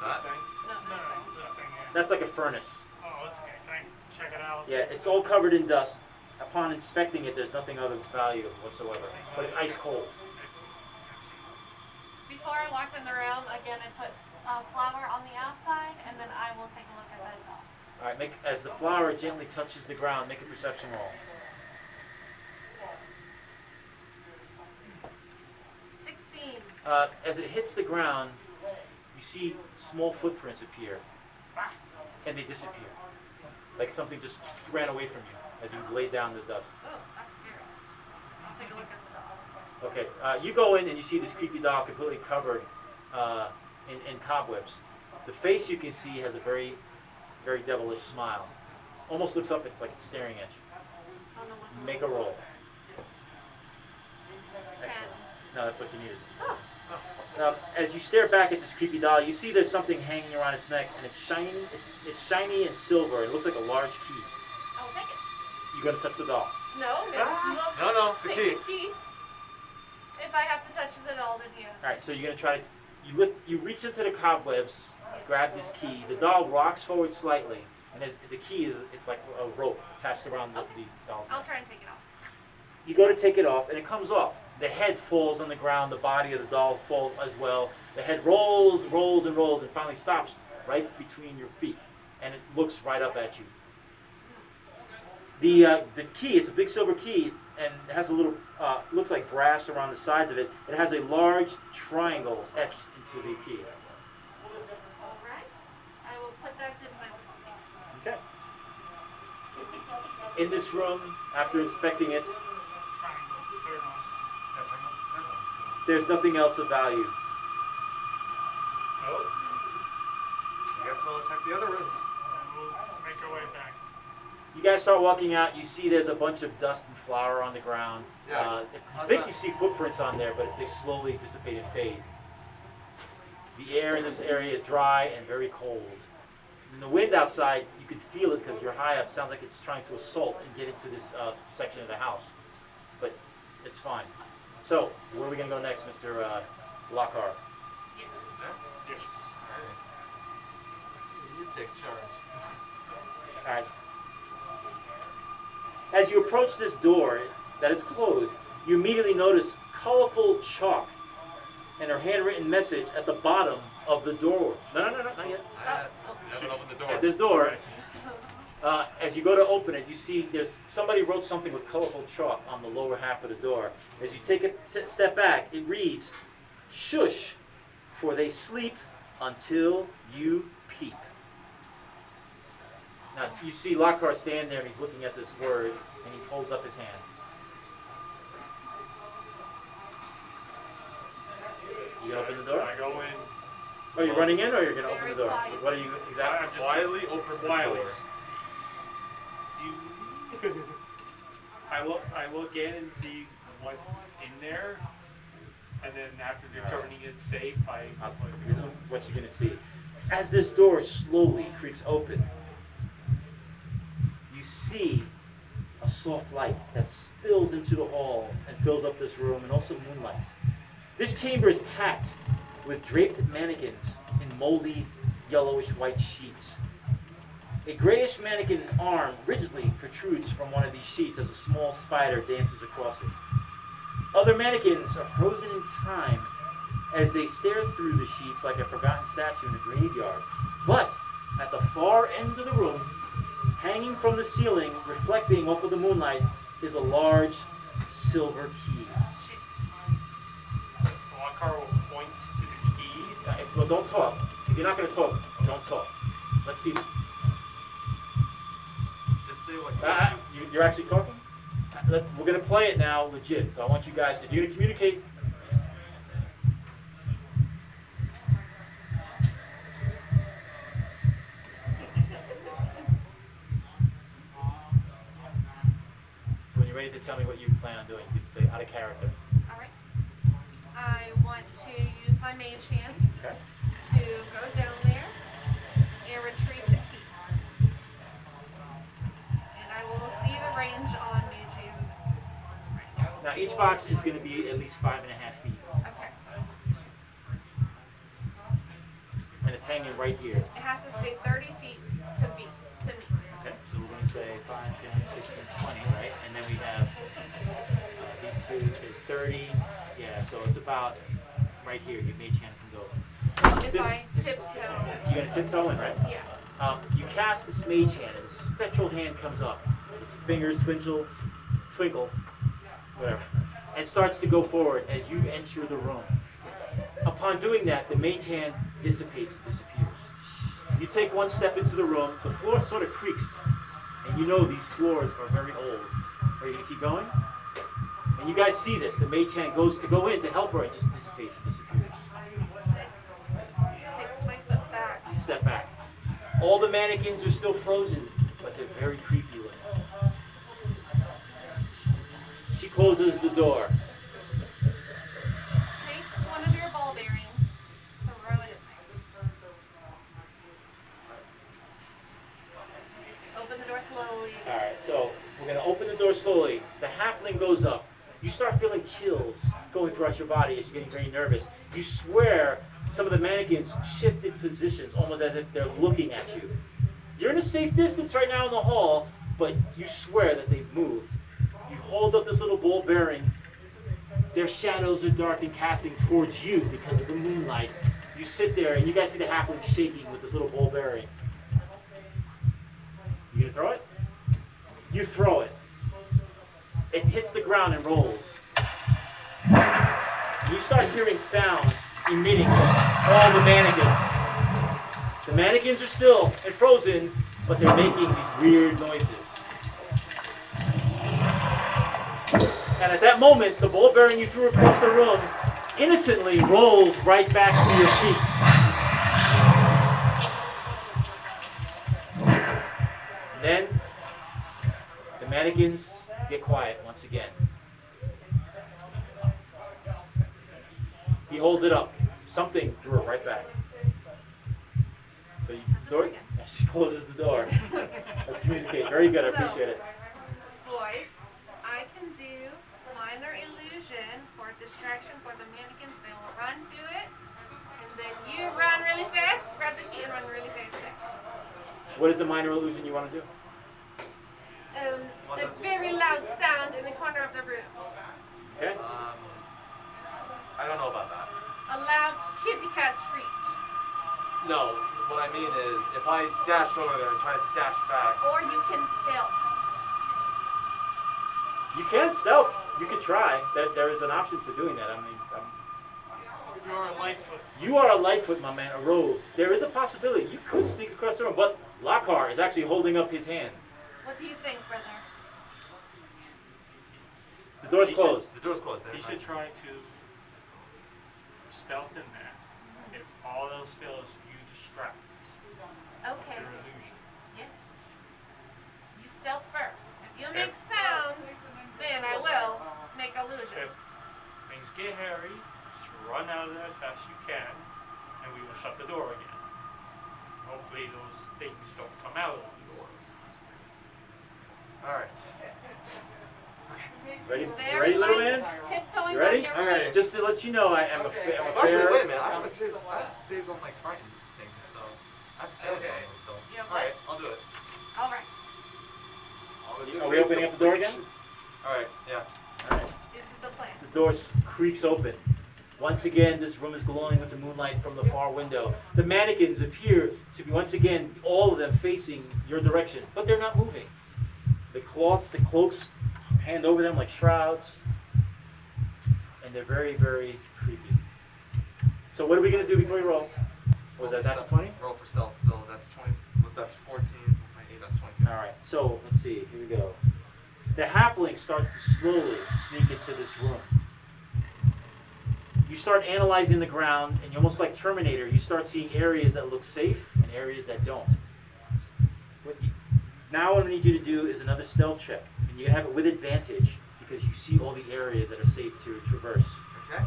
That? Thing. No, No, this no, thing. this thing, yeah. That's like a furnace. Oh, that's okay. Can I check it out? Yeah, it's all covered in dust. Upon inspecting it, there's nothing of value whatsoever, but it's ice cold. Before I walked in the room, again, I put flour on the outside, and then I will take a look at that doll. All right, as the flour gently touches the ground, make a perception roll. 16. As it hits the ground, you see small footprints appear, and they disappear, like something just ran away from you as you laid down the dust. Oh, that's scary. I'll take a look at the doll. Okay, you go in and you see this creepy doll completely covered in cobwebs. The face you can see has a very, very devilish smile. Almost looks up, it's like it's staring at you. Oh, no, look, Make a roll. 10. Excellent. No, that's what you needed. Oh, As you stare back at this creepy doll, you see there's something hanging around its neck, and it's shiny. It's shiny and silver. It looks like a large key. I'll take it. You gonna touch the doll? No, maybe No, the take key. the key. If I have to touch the doll, then yes. All right. So you're gonna try to. You reach into the cobwebs, grab this key. The doll rocks forward slightly, and the key it's like a rope attached around the doll's I'll neck. try and take it off. You go to take it off, and it comes off. The head falls on the ground. The body of the doll falls as well. The head rolls, rolls, and rolls, and finally stops right between your feet, and it looks right up at you. The key, it's a big silver key, and it has a little, looks like brass around the sides of it. It has a large triangle etched into the key. All right. I will put that in my pocket. Okay. In this room, after inspecting it, Triangle, the third one. there's nothing else of value. Oh. I guess we'll check the other rooms. And we'll make our way back. You guys start walking out. You see there's a bunch of dust and flour on the ground. Yeah. You How's think that? you see footprints on there, but they slowly dissipate and fade. The air in this area is dry and very cold. And the wind outside, you can feel it because you're high up. Sounds like it's trying to assault and get into this section of the house. But it's fine. So, where are we going to go next, Mr. Lockhart? Yes. Yes. Alright. You take charge. All right. As you approach this door that is closed, you immediately notice colorful chalk and a handwritten message at the bottom of the door. No, not yet. I haven't opened the door. At this door, As you go to open it, you see there's somebody wrote something with colorful chalk on the lower half of the door. As you take a step back, it reads, "Shush, for they sleep until you peep." Now you see Lockhart stand there and he's looking at this word and he holds up his hand. You gonna open the door? I go in. Are you running in or you're gonna open Very the door? quiet. What are you I'm exactly? just Quietly open the quietly. door. I look in and see what's in there, and then after determining it's safe, This is what you're gonna see. As this door slowly creaks open, you see a soft light that spills into the hall and fills up this room, and also moonlight. This chamber is packed with draped mannequins in moldy, yellowish white sheets. A grayish mannequin arm rigidly protrudes from one of these sheets as a small spider dances across it. Other mannequins are frozen in time as they stare through the sheets like a forgotten statue in a graveyard. But at the far end of the room, hanging from the ceiling, reflecting off of the moonlight, is a large silver key. Shit. Lockhart will point to the key. Well, don't talk. If you're not going to talk, don't talk. Let's see. Just say what You're actually talking? We're going to play it now legit. So I want you guys to, if you're going to communicate, so when you're ready to tell me what you plan on doing, you can say out of character. Alright. I want to use my mage hand Okay? to go down there and retrieve the key. And I will see the range on mage hand. Now each box is going to be at least 5.5 feet. Okay. And it's hanging right here. It has to stay 30 feet to me. Okay, so we're going to say 5, 10, 15, 20, right? And then we have these two is 30. Yeah, so it's about right here. Your mage hand can go. So if This- I this- tiptoe, You're going to tiptoe in, right? yeah. You cast this mage hand, and this spectral hand comes up. Its fingers twinkle, whatever, and starts to go forward as you enter the room. Upon doing that, the mage hand dissipates and disappears. You take one step into the room, the floor sort of creaks, and you know these floors are very old. Are you going to keep going? And you guys see this. The mage hand goes to go in to help her and just dissipates and disappears. Take my foot back. You step back. All the mannequins are still frozen, but they're very creepy looking. She closes the door. Take one of your ball bearings, throw it in there. Open the door slowly. Alright, so we're going to open the door slowly. The halfling goes up. You start feeling chills going throughout your body as you're getting very nervous. You swear some of the mannequins shifted positions, almost as if they're looking at you. You're in a safe distance right now in the hall, but you swear that they've moved. You hold up this little ball bearing. Their shadows are dark and casting towards you because of the moonlight. You sit there and you guys see the halfling shaking with this little ball bearing. You gonna throw it? You throw it. It hits the ground and rolls. You start hearing sounds emitting from all the mannequins. The mannequins are still and frozen, but they're making these weird noises. And at that moment, the ball bearing you threw across the room innocently rolls right back to your feet. And then the mannequins get quiet once again. He holds it up. Something threw it right back. So you door. She closes the door. Let's communicate. Very good. I appreciate it. Boys, I can do minor illusion for distraction for the mannequins. They will run to it. And then you run really fast, grab the key, and run really fast back. What is the minor illusion you want to do? A very loud sound in the corner of the room. Okay. I don't know about that. A loud kitty cat screech. No, what I mean is, if I dash over there and try to dash back, Or you can stealth. You can stealth. You could try. That there is an option for doing that. I mean, You're a Lightfoot. you are a Lightfoot, my man, a rogue. There is a possibility you could sneak across the room, but Lockhart is actually holding up his hand. What do you think, brother? The door's He should- closed. the door's closed. He should try to stealth in there. If all else fails, you distract Okay. your illusion. Yes. You stealth first. If you make sounds, then I will make illusion. If things get hairy, just run out of there as fast as you can, and we will shut the door again. Hopefully those things don't come out of the door. Alright. Ready, Very ready, little light, man? tiptoeing You ready? on your Alright. feet. Just to let you know, I'm a fair. Actually, wait a minute. I have saved on like frightened things, so I failed Okay. normally, so. You have Alright, I'll do it. All right. Are we opening up the door again? Alright, yeah. All right. This is the plan. The door creaks open. Once again, this room is glowing with the moonlight from the far window. The mannequins appear to be, once again, all of them facing your direction, but they're not moving. The cloths, the cloaks, hand over them like shrouds, and they're very, very creepy. So what are we going to do before we roll? Was that natural 20? Roll for stealth, so that's 20. That's 14. Plus my 8, that's 22. All right, so let's see. Here we go. The halfling starts to slowly sneak into this room. You start analyzing the ground, and you're almost like Terminator. You start seeing areas that look safe and areas that don't. Now what I need you to do is another stealth check, and you can have it with advantage because you see all the areas that are safe to traverse. Okay.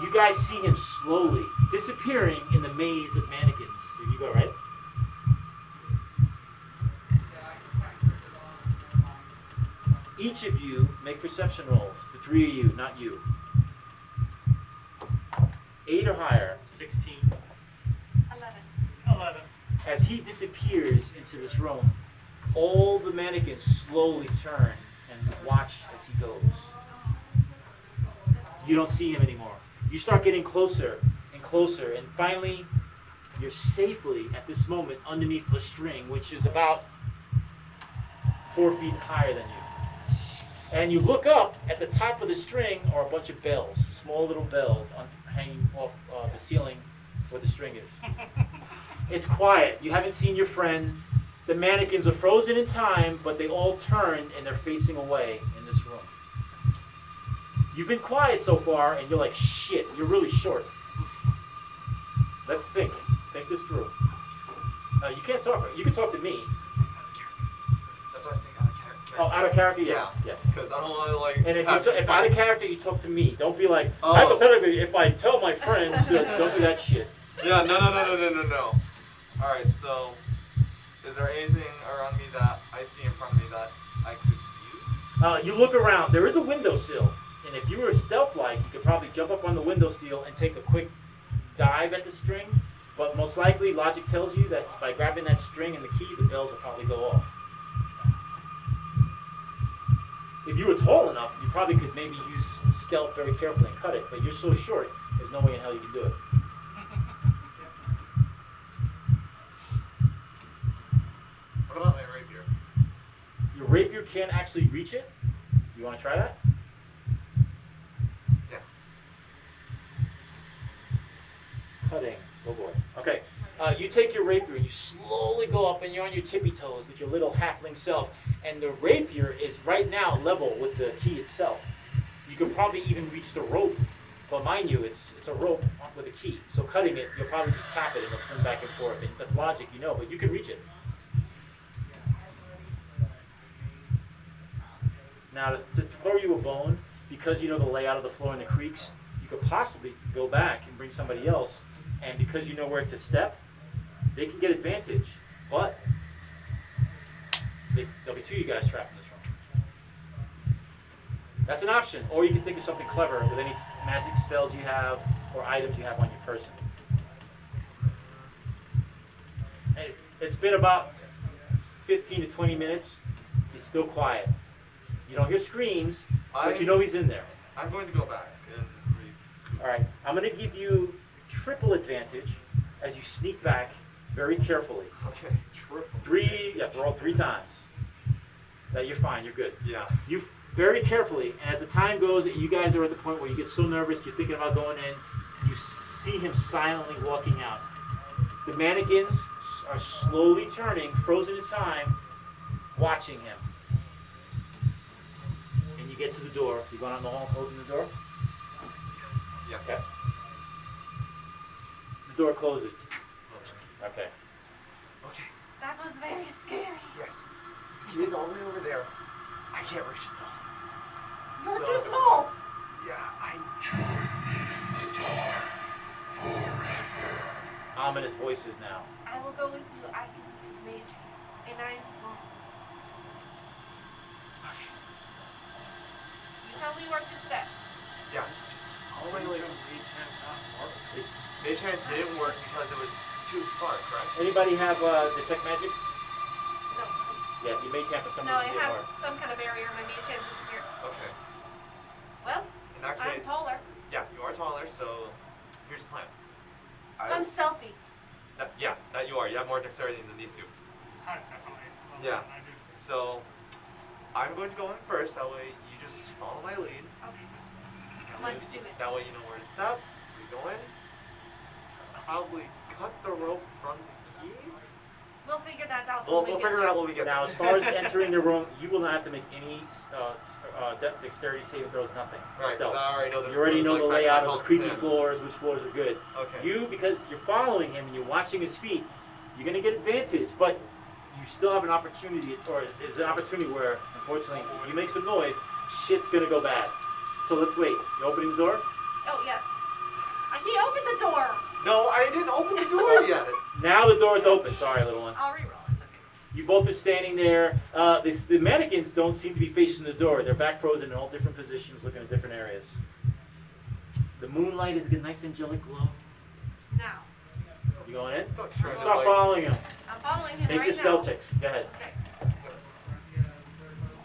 You guys see him slowly disappearing in the maze of mannequins. Here you go, right? Each of you make perception rolls. The three of you, not you. 8 or higher. 16. 11. 11. As he disappears into this room, all the mannequins slowly turn and watch as he goes. You don't see him anymore. You start getting closer and closer, and finally, you're safely at this moment underneath a string, which is about 4 feet higher than you. And you look up, at the top of the string are a bunch of bells, small little bells hanging off the ceiling where the string is. It's quiet. You haven't seen your friend. The mannequins are frozen in time, but they all turned and they're facing away in this room. You've been quiet so far, and you're like, shit, you're really short. Let's think. Think this through. You can't talk. Right? You can talk to me. That's what I was thinking. Out of character. Oh, out of character? Yes. Yes. Because I don't want to like. And if out of character, you talk to me. Don't be like, Oh. hypothetically, if I tell my friends, don't do that shit. Yeah. No. All right. So, is there anything around me that I see in front of me that I could use? You look around. There is a windowsill. And if you were stealth-like, you could probably jump up on the windowsill and take a quick dive at the string. But most likely, logic tells you that by grabbing that string and the key, the bells will probably go off. If you were tall enough, you probably could maybe use stealth very carefully and cut it. But you're so short, there's no way in hell you can do it. What about my rapier? Your rapier can't actually reach it. You want to try that? Yeah. Cutting. Oh boy. Okay. You take your rapier, you slowly go up, and you're on your tippy toes with your little halfling self. And the rapier is right now level with the key itself. You could probably even reach the rope, but mind you, it's a rope with a key. So cutting it, you'll probably just tap it and it'll swing back and forth. And that's logic, you know, but you can reach it. Now, to throw you a bone, because you know the layout of the floor and the creaks, you could possibly go back and bring somebody else. And because you know where to step, they can get advantage. But there'll be 2 of you guys trapped in this room. That's an option. Or you can think of something clever with any magic spells you have or items you have on your person. And it's been about 15 to 20 minutes. It's still quiet. You don't hear screams, But you know he's in there. I'm going to go back and recoup. All right, I'm gonna give you triple advantage as you sneak back very carefully. Okay. Roll 3 times. That you're fine. You're good. Yeah. You very carefully, and as the time goes, and you guys are at the point where you get so nervous, you're thinking about going in. You see him silently walking out. The mannequins are slowly turning, frozen in time, watching him. And you get to the door. You going out in the hall, closing the door? Yeah. Okay. The door closes. Slowly. Okay. Okay. That was very scary. Yes. He is all the way over there. I can't reach it though. You're So- too small. Yeah, I. Ominous voices now. I will go with you. I can use mage hand, and I am small. Okay. You tell me where to step. Yeah. Just follow my Did lead. your mage hand not work? Mage hand didn't work because it was too far, correct? Anybody have detect magic? No. Yeah, you mage hand for some No, reason it didn't has work. some kind of barrier. My mage hand disappeared. Okay. Well, In that I'm case, taller. yeah, you are taller, so here's the plan. I'm stealthy. Yeah, that you are. You have more dexterity than these two. Hi, definitely. Well, Yeah. I do. So I'm going to go in first. That way you just follow my lead. Okay. That Let's way, do it. That way you know where to step. We go in. Probably cut the rope from the key. We'll figure that out. We'll when we get figure it there. out when we get Now, there. as far as entering the room, you will not have to make any dexterity saving throws, nothing. Right, 'cause Stealth. I already know this. You already know the like, layout back of the creepy plan. floors, which floors are good. Okay. You, because you're following him and you're watching his feet, you're going to get advantage, but you still have an opportunity, or it's an opportunity where, unfortunately, if you make some noise, shit's going to go bad. So let's wait. You opening the door? Oh, yes. He opened the door. No, I didn't open the door yet. Now the door's open. Sorry, little one. I'll reroll. It's okay. You both are standing there. The mannequins don't seem to be facing the door. They're back frozen in all different positions, looking at different areas. The moonlight is a nice angelic glow. Now, You going in? Don't try to, Stop like- following him. I'm following him Make right your now. stealth checks. Go ahead. Okay.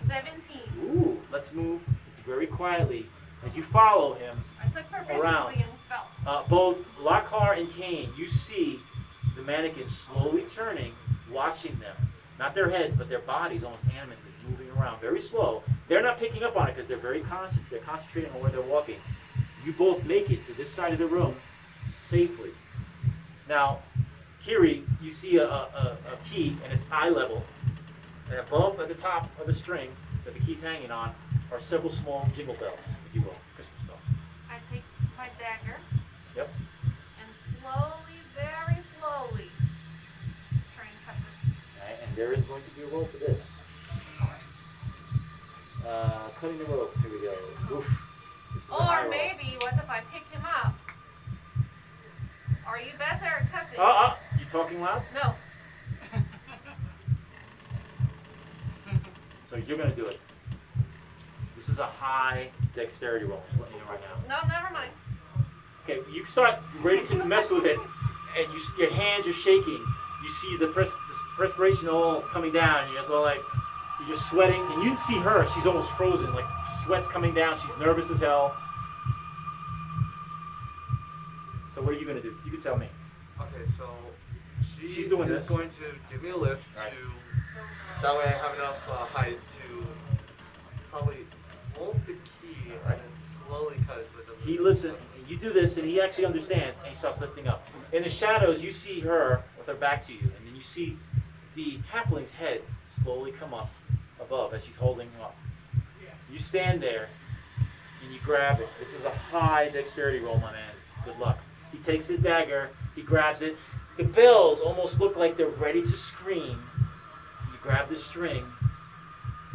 17. Ooh, let's move very quietly as you follow him. I took proficiency Around. in stealth. Both Lockhart and Kane, you see the mannequins slowly turning, watching them. Not their heads, but their bodies almost animatedly moving around, very slow. They're not picking up on it because they're very they're concentrating on where they're walking. You both make it to this side of the room safely. Now, Kiri, you see a key and it's eye level. And above at the top of the string that the key's hanging on are several small jingle bells, if you will, Christmas bells. I take my dagger Yep. and slowly, very slowly, try and cut this. Alright, and there is going to be a roll for this. Of course. Cutting the rope. Here we go. Oof. This is a high Or roll. maybe, what if I pick him up? Are you better at cutting? You talking loud? No. So you're gonna do it. This is a high dexterity roll. Just letting you know right now. No, never mind. Okay, you start ready to mess with it, and your hands are shaking. You see the perspiration all coming down. And you're just all like, you're just sweating, and you see her. She's almost frozen, like sweat's coming down. She's nervous as hell. So what are you gonna do? You can tell me. Okay, so She's doing is this. going to give me a lift Right. to. That way I have enough height to probably hold the key and then slowly cut it with the. He listens. You do this, and he actually understands, and he starts lifting up. In the shadows, you see her with her back to you, and then you see the halfling's head slowly come up above as she's holding him up. You stand there, and you grab it. This is a high dexterity roll, my man. Good luck. He takes his dagger. He grabs it. The bells almost look like they're ready to scream. You grab the string.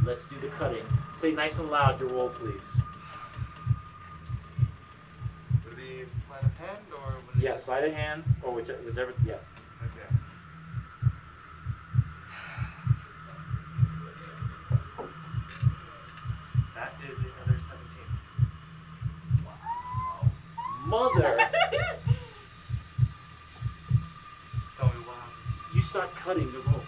Let's do the cutting. Say nice and loud your roll, please. Would it be sleight of hand or would it Yeah, just- sleight of hand, or whichever, yeah. Okay. That is another 17. Mother, Tell me what happened. you start cutting the rope.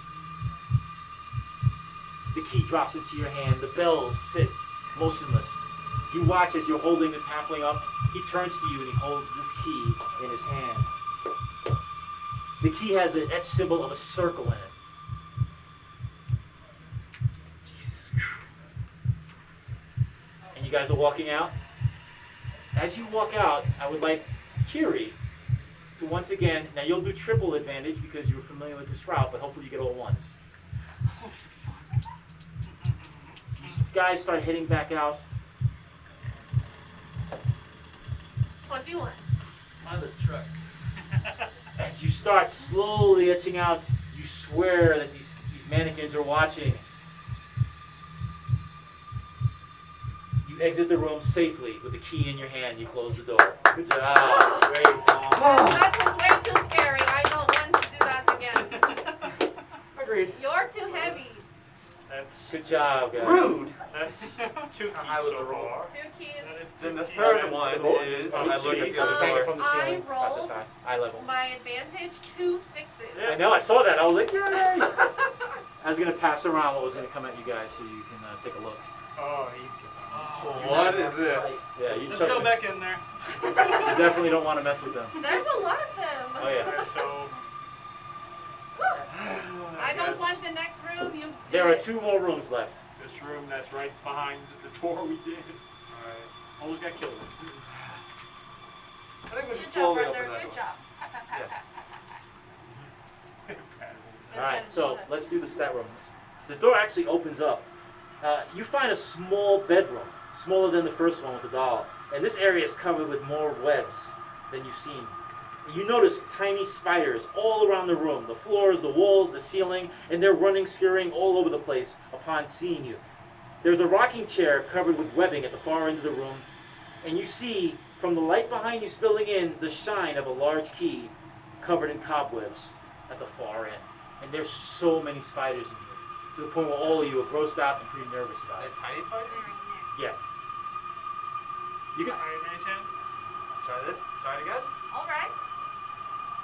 The key drops into your hand. The bells sit motionless. You watch as you're holding this halfling up. He turns to you and he holds this key in his hand. The key has an etched symbol of a circle in it. Jesus Christ. And you guys are walking out. As you walk out, I would like Kiri to once again, now you'll do triple advantage because you're familiar with this route, but hopefully you get all ones. You guys start heading back out. 21. On the truck. As you start slowly etching out, you swear that these mannequins are watching. You exit the room safely with the key in your hand. You close the door. Good job. Great ball. That was way too scary. I don't want to do that again. Agreed. You're too heavy. That's Good job, guys. Rude. that's 2 keys I would so roll. far. 2 keys. That is 2 Then the keys. third one is I look at the Hang it other door. from the ceiling. I Not this rolled. high. Eye level. My advantage, 2 6s. Yeah. I know. I saw that. I was like, yay! I was gonna pass around what was gonna come at you guys so you can take a look. Oh, he's getting What is this? Yeah, you Let's trust go me. back in there. You definitely don't want to mess with them. There's a lot of them. Oh yeah. Alright, so I don't guess want the next room. You. There are 2 more rooms left. this room that's right behind the door we did. Alright. Almost got killed. I think we Good should job, slowly brother. open that Good door. job. Pat, pat, pat, Yeah. pat, pat, pat, pat. All right, so let's do the stat room. The door actually opens up. You find a small bedroom, smaller than the first one with the doll. And this area is covered with more webs than you've seen. You notice tiny spiders all around the room, the floors, the walls, the ceiling, and they're running, scurrying all over the place upon seeing you. There's a rocking chair covered with webbing at the far end of the room, and you see from the light behind you spilling in the shine of a large key covered in cobwebs at the far end. And there's so many spiders in here, to the point where all of you are grossed out and pretty nervous about it. Tiny spiders? Yeah. You can Alright, Mary Chan. Try this. Try it again. All right.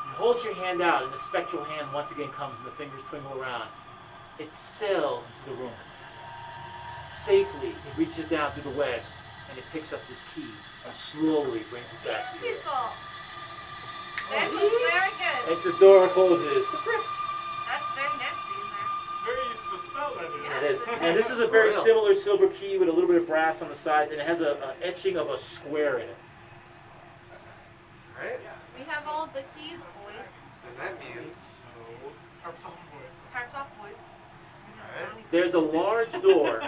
you hold your hand out, and the spectral hand once again comes, and the fingers twinkle around. It sails into the room. Safely, it reaches down through the webs, and it picks up this key, and slowly brings it back to you. Beautiful. That was very good. And the door closes. That's very nasty in there. Very useful spell that is. It is. And this is a very similar silver key with a little bit of brass on the sides, and it has a etching of a square in it. Alright. We have all the keys, boys. And that means. Tarps off voice. Tarps off, boys. Alright. There's a large door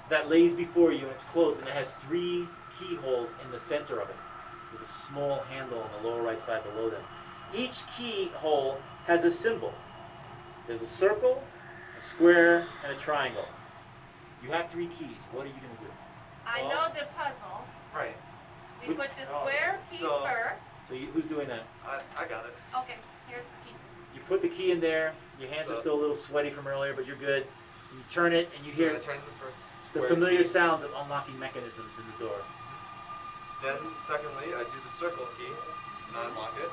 that lays before you, and it's closed, and it has 3 keyholes in the center of it, with a small handle on the lower right side below them. Each keyhole has a symbol. There's a circle, a square, and a triangle. You have 3 keys. What are you going to do? I Well- know the puzzle. Right. We put the square key So- first. So who's doing that? I got it. Okay, here's the keys. You put the key in there. Your hands are So- still a little sweaty from earlier, but you're good. You turn it, and you So hear I turned the first the square familiar key. sounds of unlocking mechanisms in the door. Then, secondly, I do the circle key and I unlock it.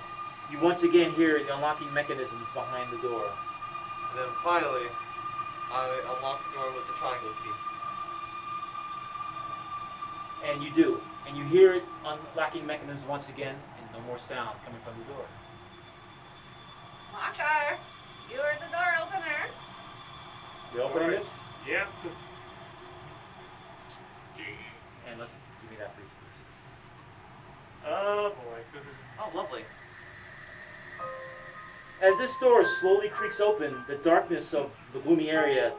You once again hear the unlocking mechanisms behind the door. And then finally, I unlock the door with the triangle key. And you do. And you hear it unlocking mechanisms once again, and no more sound coming from the door. Walker, you are the door opener. You opening this? Yep. And let's give me that, please. Oh boy. Oh, lovely. As this door slowly creaks open, the darkness of the gloomy area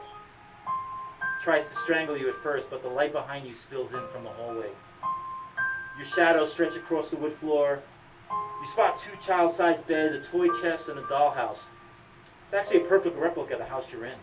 tries to strangle you at first, but the light behind you spills in from the hallway. Your shadows stretch across the wood floor. You spot 2 child-sized beds, a toy chest, and a dollhouse. It's actually a perfect replica of the house you're in.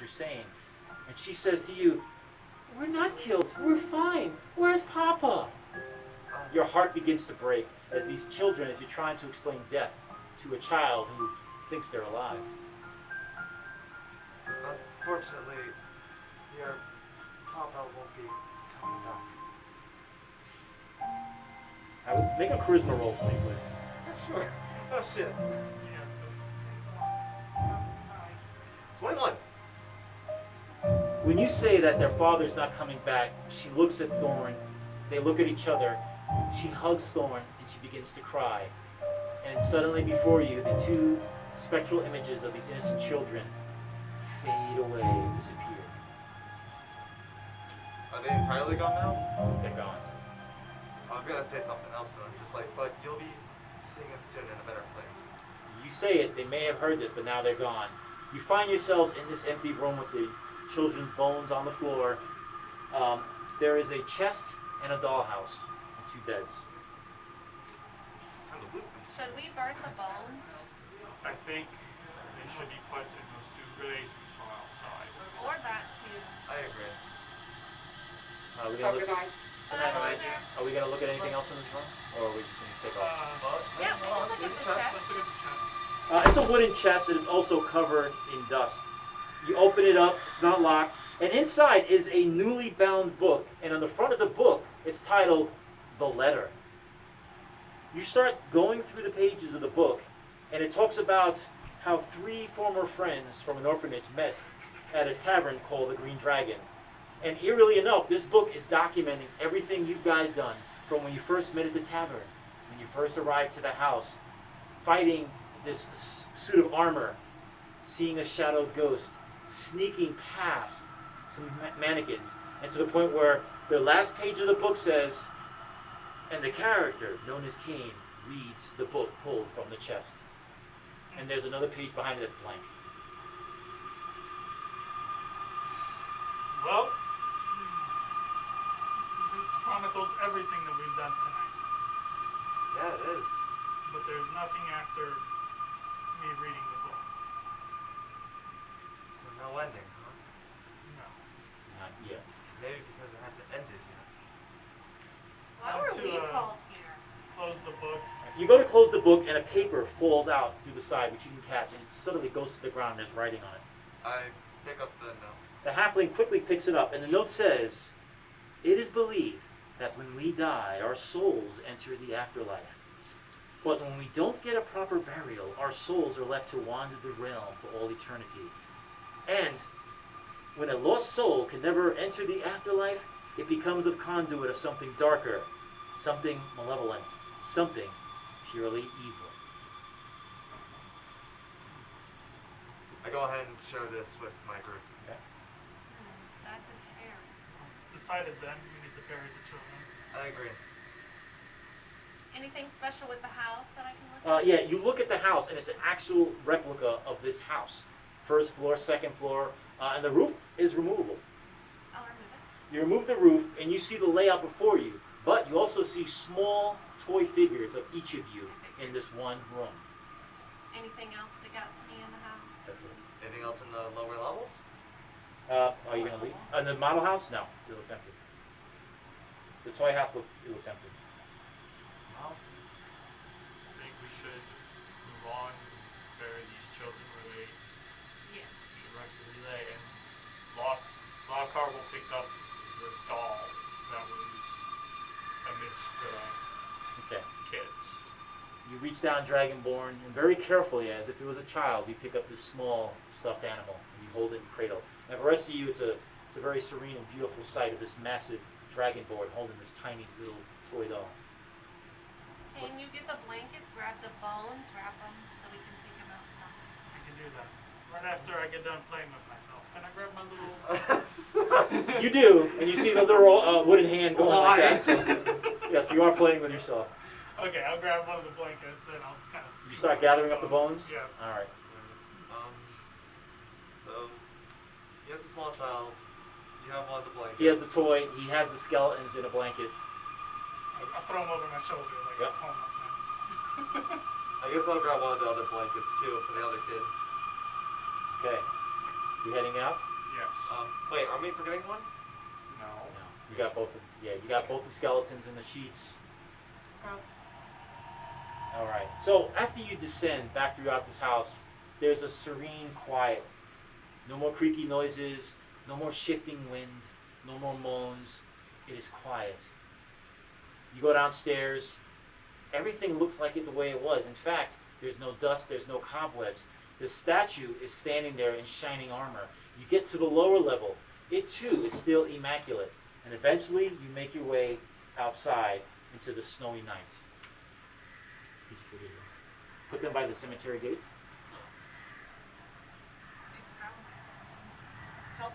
you're saying. And she says to you, "We're not killed. We're fine. Where's Papa?" Your heart begins to break as these children, as you're trying to explain death to a child who thinks they're alive. Unfortunately, your Papa won't be coming back. I would make a charisma roll for me, please. Sure. Oh shit. Yeah, 'cause 21. When you say that their father's not coming back, she looks at Thorn. They look at each other. She hugs Thorn and she begins to cry. And suddenly before you, the two spectral images of these innocent children fade away, disappear. Are they entirely gone now? They're gone. I was gonna say something else, but I'm just like, but you'll be seeing them soon in a better place. You say it, they may have heard this, but now they're gone. You find yourselves in this empty room with these children's bones on the floor. There is a chest and a dollhouse and 2 beds. Time to loot them. Should we burn the bones? I think they should be put in those 2 graves we saw outside. Or that too? I agree. Are we gonna look, Bye, Walter. are we gonna look at anything else in this room, or are we just gonna take off? Well, Yeah, we can look at the chest. let's look at the chest. It's a wooden chest and it's also covered in dust. You open it up, it's not locked, and inside is a newly bound book, and on the front of the book, it's titled The Letter. You start going through the pages of the book, and it talks about how 3 former friends from an orphanage met at a tavern called the Green Dragon. And eerily enough, this book is documenting everything you guys done from when you first met at the tavern, when you first arrived to the house, fighting this suit of armor, seeing a shadowed ghost, sneaking past some mannequins, and to the point where the last page of the book says, and the character known as Cain reads the book pulled from the chest. And there's another page behind it that's blank. Well, this chronicles everything that we've done tonight. yeah, it is. But there's nothing after me reading the book. So no ending, huh? No. Not yet. Maybe because it hasn't ended yet. Why were To, we called here? Close the book. You go to close the book, and a paper falls out through the side, which you can catch, and it suddenly goes to the ground, and there's writing on it. I pick up the note. The halfling quickly picks it up, and the note says, "It is believed that when we die, our souls enter the afterlife. But when we don't get a proper burial, our souls are left to wander the realm for all eternity. And when a lost soul can never enter the afterlife, it becomes a conduit of something darker, something malevolent, something purely evil." I go ahead and share this with my group. That is scary. It's decided then we need to bury the children. I agree. Anything special with the house that I can look at? Yeah, you look at the house, and it's an actual replica of this house. First floor, second floor, and the roof is removable. I'll remove it. You remove the roof, and you see the layout before you, but you also see small toy figures of each of you in this one room. Anything else stick out to me in the house? That's it. Anything else in the lower levels? Are you gonna leave? The model house? No, it looks empty. The toy house looks empty. Well, I think we should move on and bury these children where they Yes. should rightfully lay. And Lockhart will pick up the doll that was amidst the Okay. kids. You reach down Dragonborn, and very carefully, as if it was a child, you pick up this small stuffed animal, and you hold it in cradle. And for the rest of you, it's a very serene and beautiful sight of this massive Dragonborn holding this tiny little toy doll. Can you get the blanket, grab the bones, wrap them so we can take them outside? I can do that. Right after I get done playing with myself. Can I grab my little... You do, and you see the little wooden hand going like that. So, yes, you are playing with yourself. Okay, I'll grab one of the blankets and I'll just kind of... You start gathering up the bones? Yes. All right. So, he has a small child. You have one of the blankets. He has the toy. He has the skeletons in a blanket. I'll throw them over my shoulder like Yep. a homeless man. I guess I'll grab one of the other blankets too for the other kid. Okay. You heading out? Yes. Wait, are we forgetting one? No. You got both. Yeah, you got both the skeletons in the sheets. All right. So after you descend back throughout this house, there's a serene quiet. No more creaky noises. No more shifting wind. No more moans. It is quiet. You go downstairs. Everything looks like it the way it was. In fact, there's no dust. There's no cobwebs. The statue is standing there in shining armor. You get to the lower level. It too is still immaculate. And eventually, you make your way outside into the snowy night. Let's get you figured out. Put them by the cemetery gate. Help.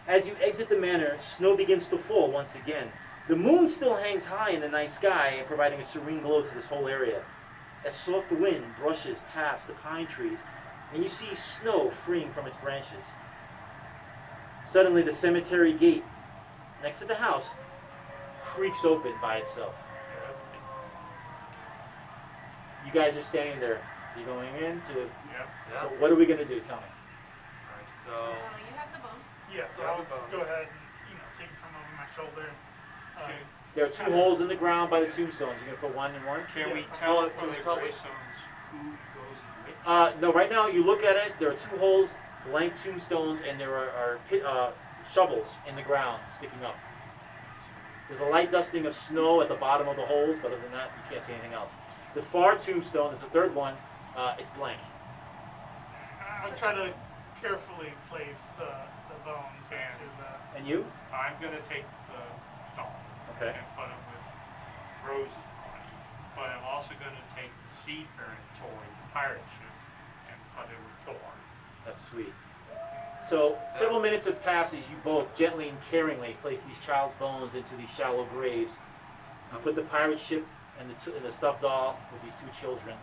As you exit the manor, snow begins to fall once again. The moon still hangs high in the night sky, providing a serene glow to this whole area. A soft wind brushes past the pine trees, and you see snow freeing from its branches. Suddenly, the cemetery gate next to the house creaks open by itself. You guys are standing there. You're going in to. Yep. Yeah. So, what are we going to do? Tell me. Alright, so Oh, you have the bones. Yeah, so Grab I'll the bones. go ahead and, take it from over my shoulder. Can, There are 2 holes in the ground by the tombstones. You're going to put one in one? can we Yes. tell Well, from can we the tell which- gravestones who goes in which? No, right now you look at it, there are 2 holes, blank tombstones, and there are shovels in the ground sticking up. There's a light dusting of snow at the bottom of the holes, but other than that, you can't see anything else. The far tombstone is the 3rd one, it's blank. I'll try to carefully place the bones And- into the. And you? I'm gonna take the doll Okay. and put it with Rose's body, but I'm also gonna take the seafaring toy, the pirate ship, and put it with Thor. That's sweet. So, several minutes have passed as you both gently and caringly place these child's bones into these shallow graves. You put the pirate ship and the stuffed doll with these 2 children.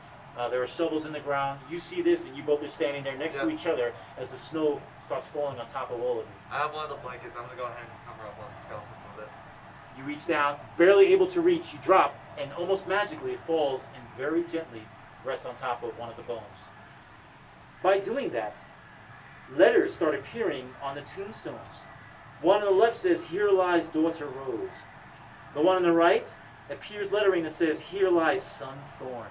There are shovels in the ground. You see this, and you both are standing there next to Yeah. each other as the snow starts falling on top of all of you. I have one of the blankets. I'm gonna go ahead and cover up one of the skeletons with it. You reach down, barely able to reach, you drop, and almost magically it falls and very gently rests on top of one of the bones. By doing that, letters start appearing on the tombstones. One on the left says, "Here lies daughter Rose." The one on the right appears lettering that says, "Here lies son Thorn."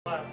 But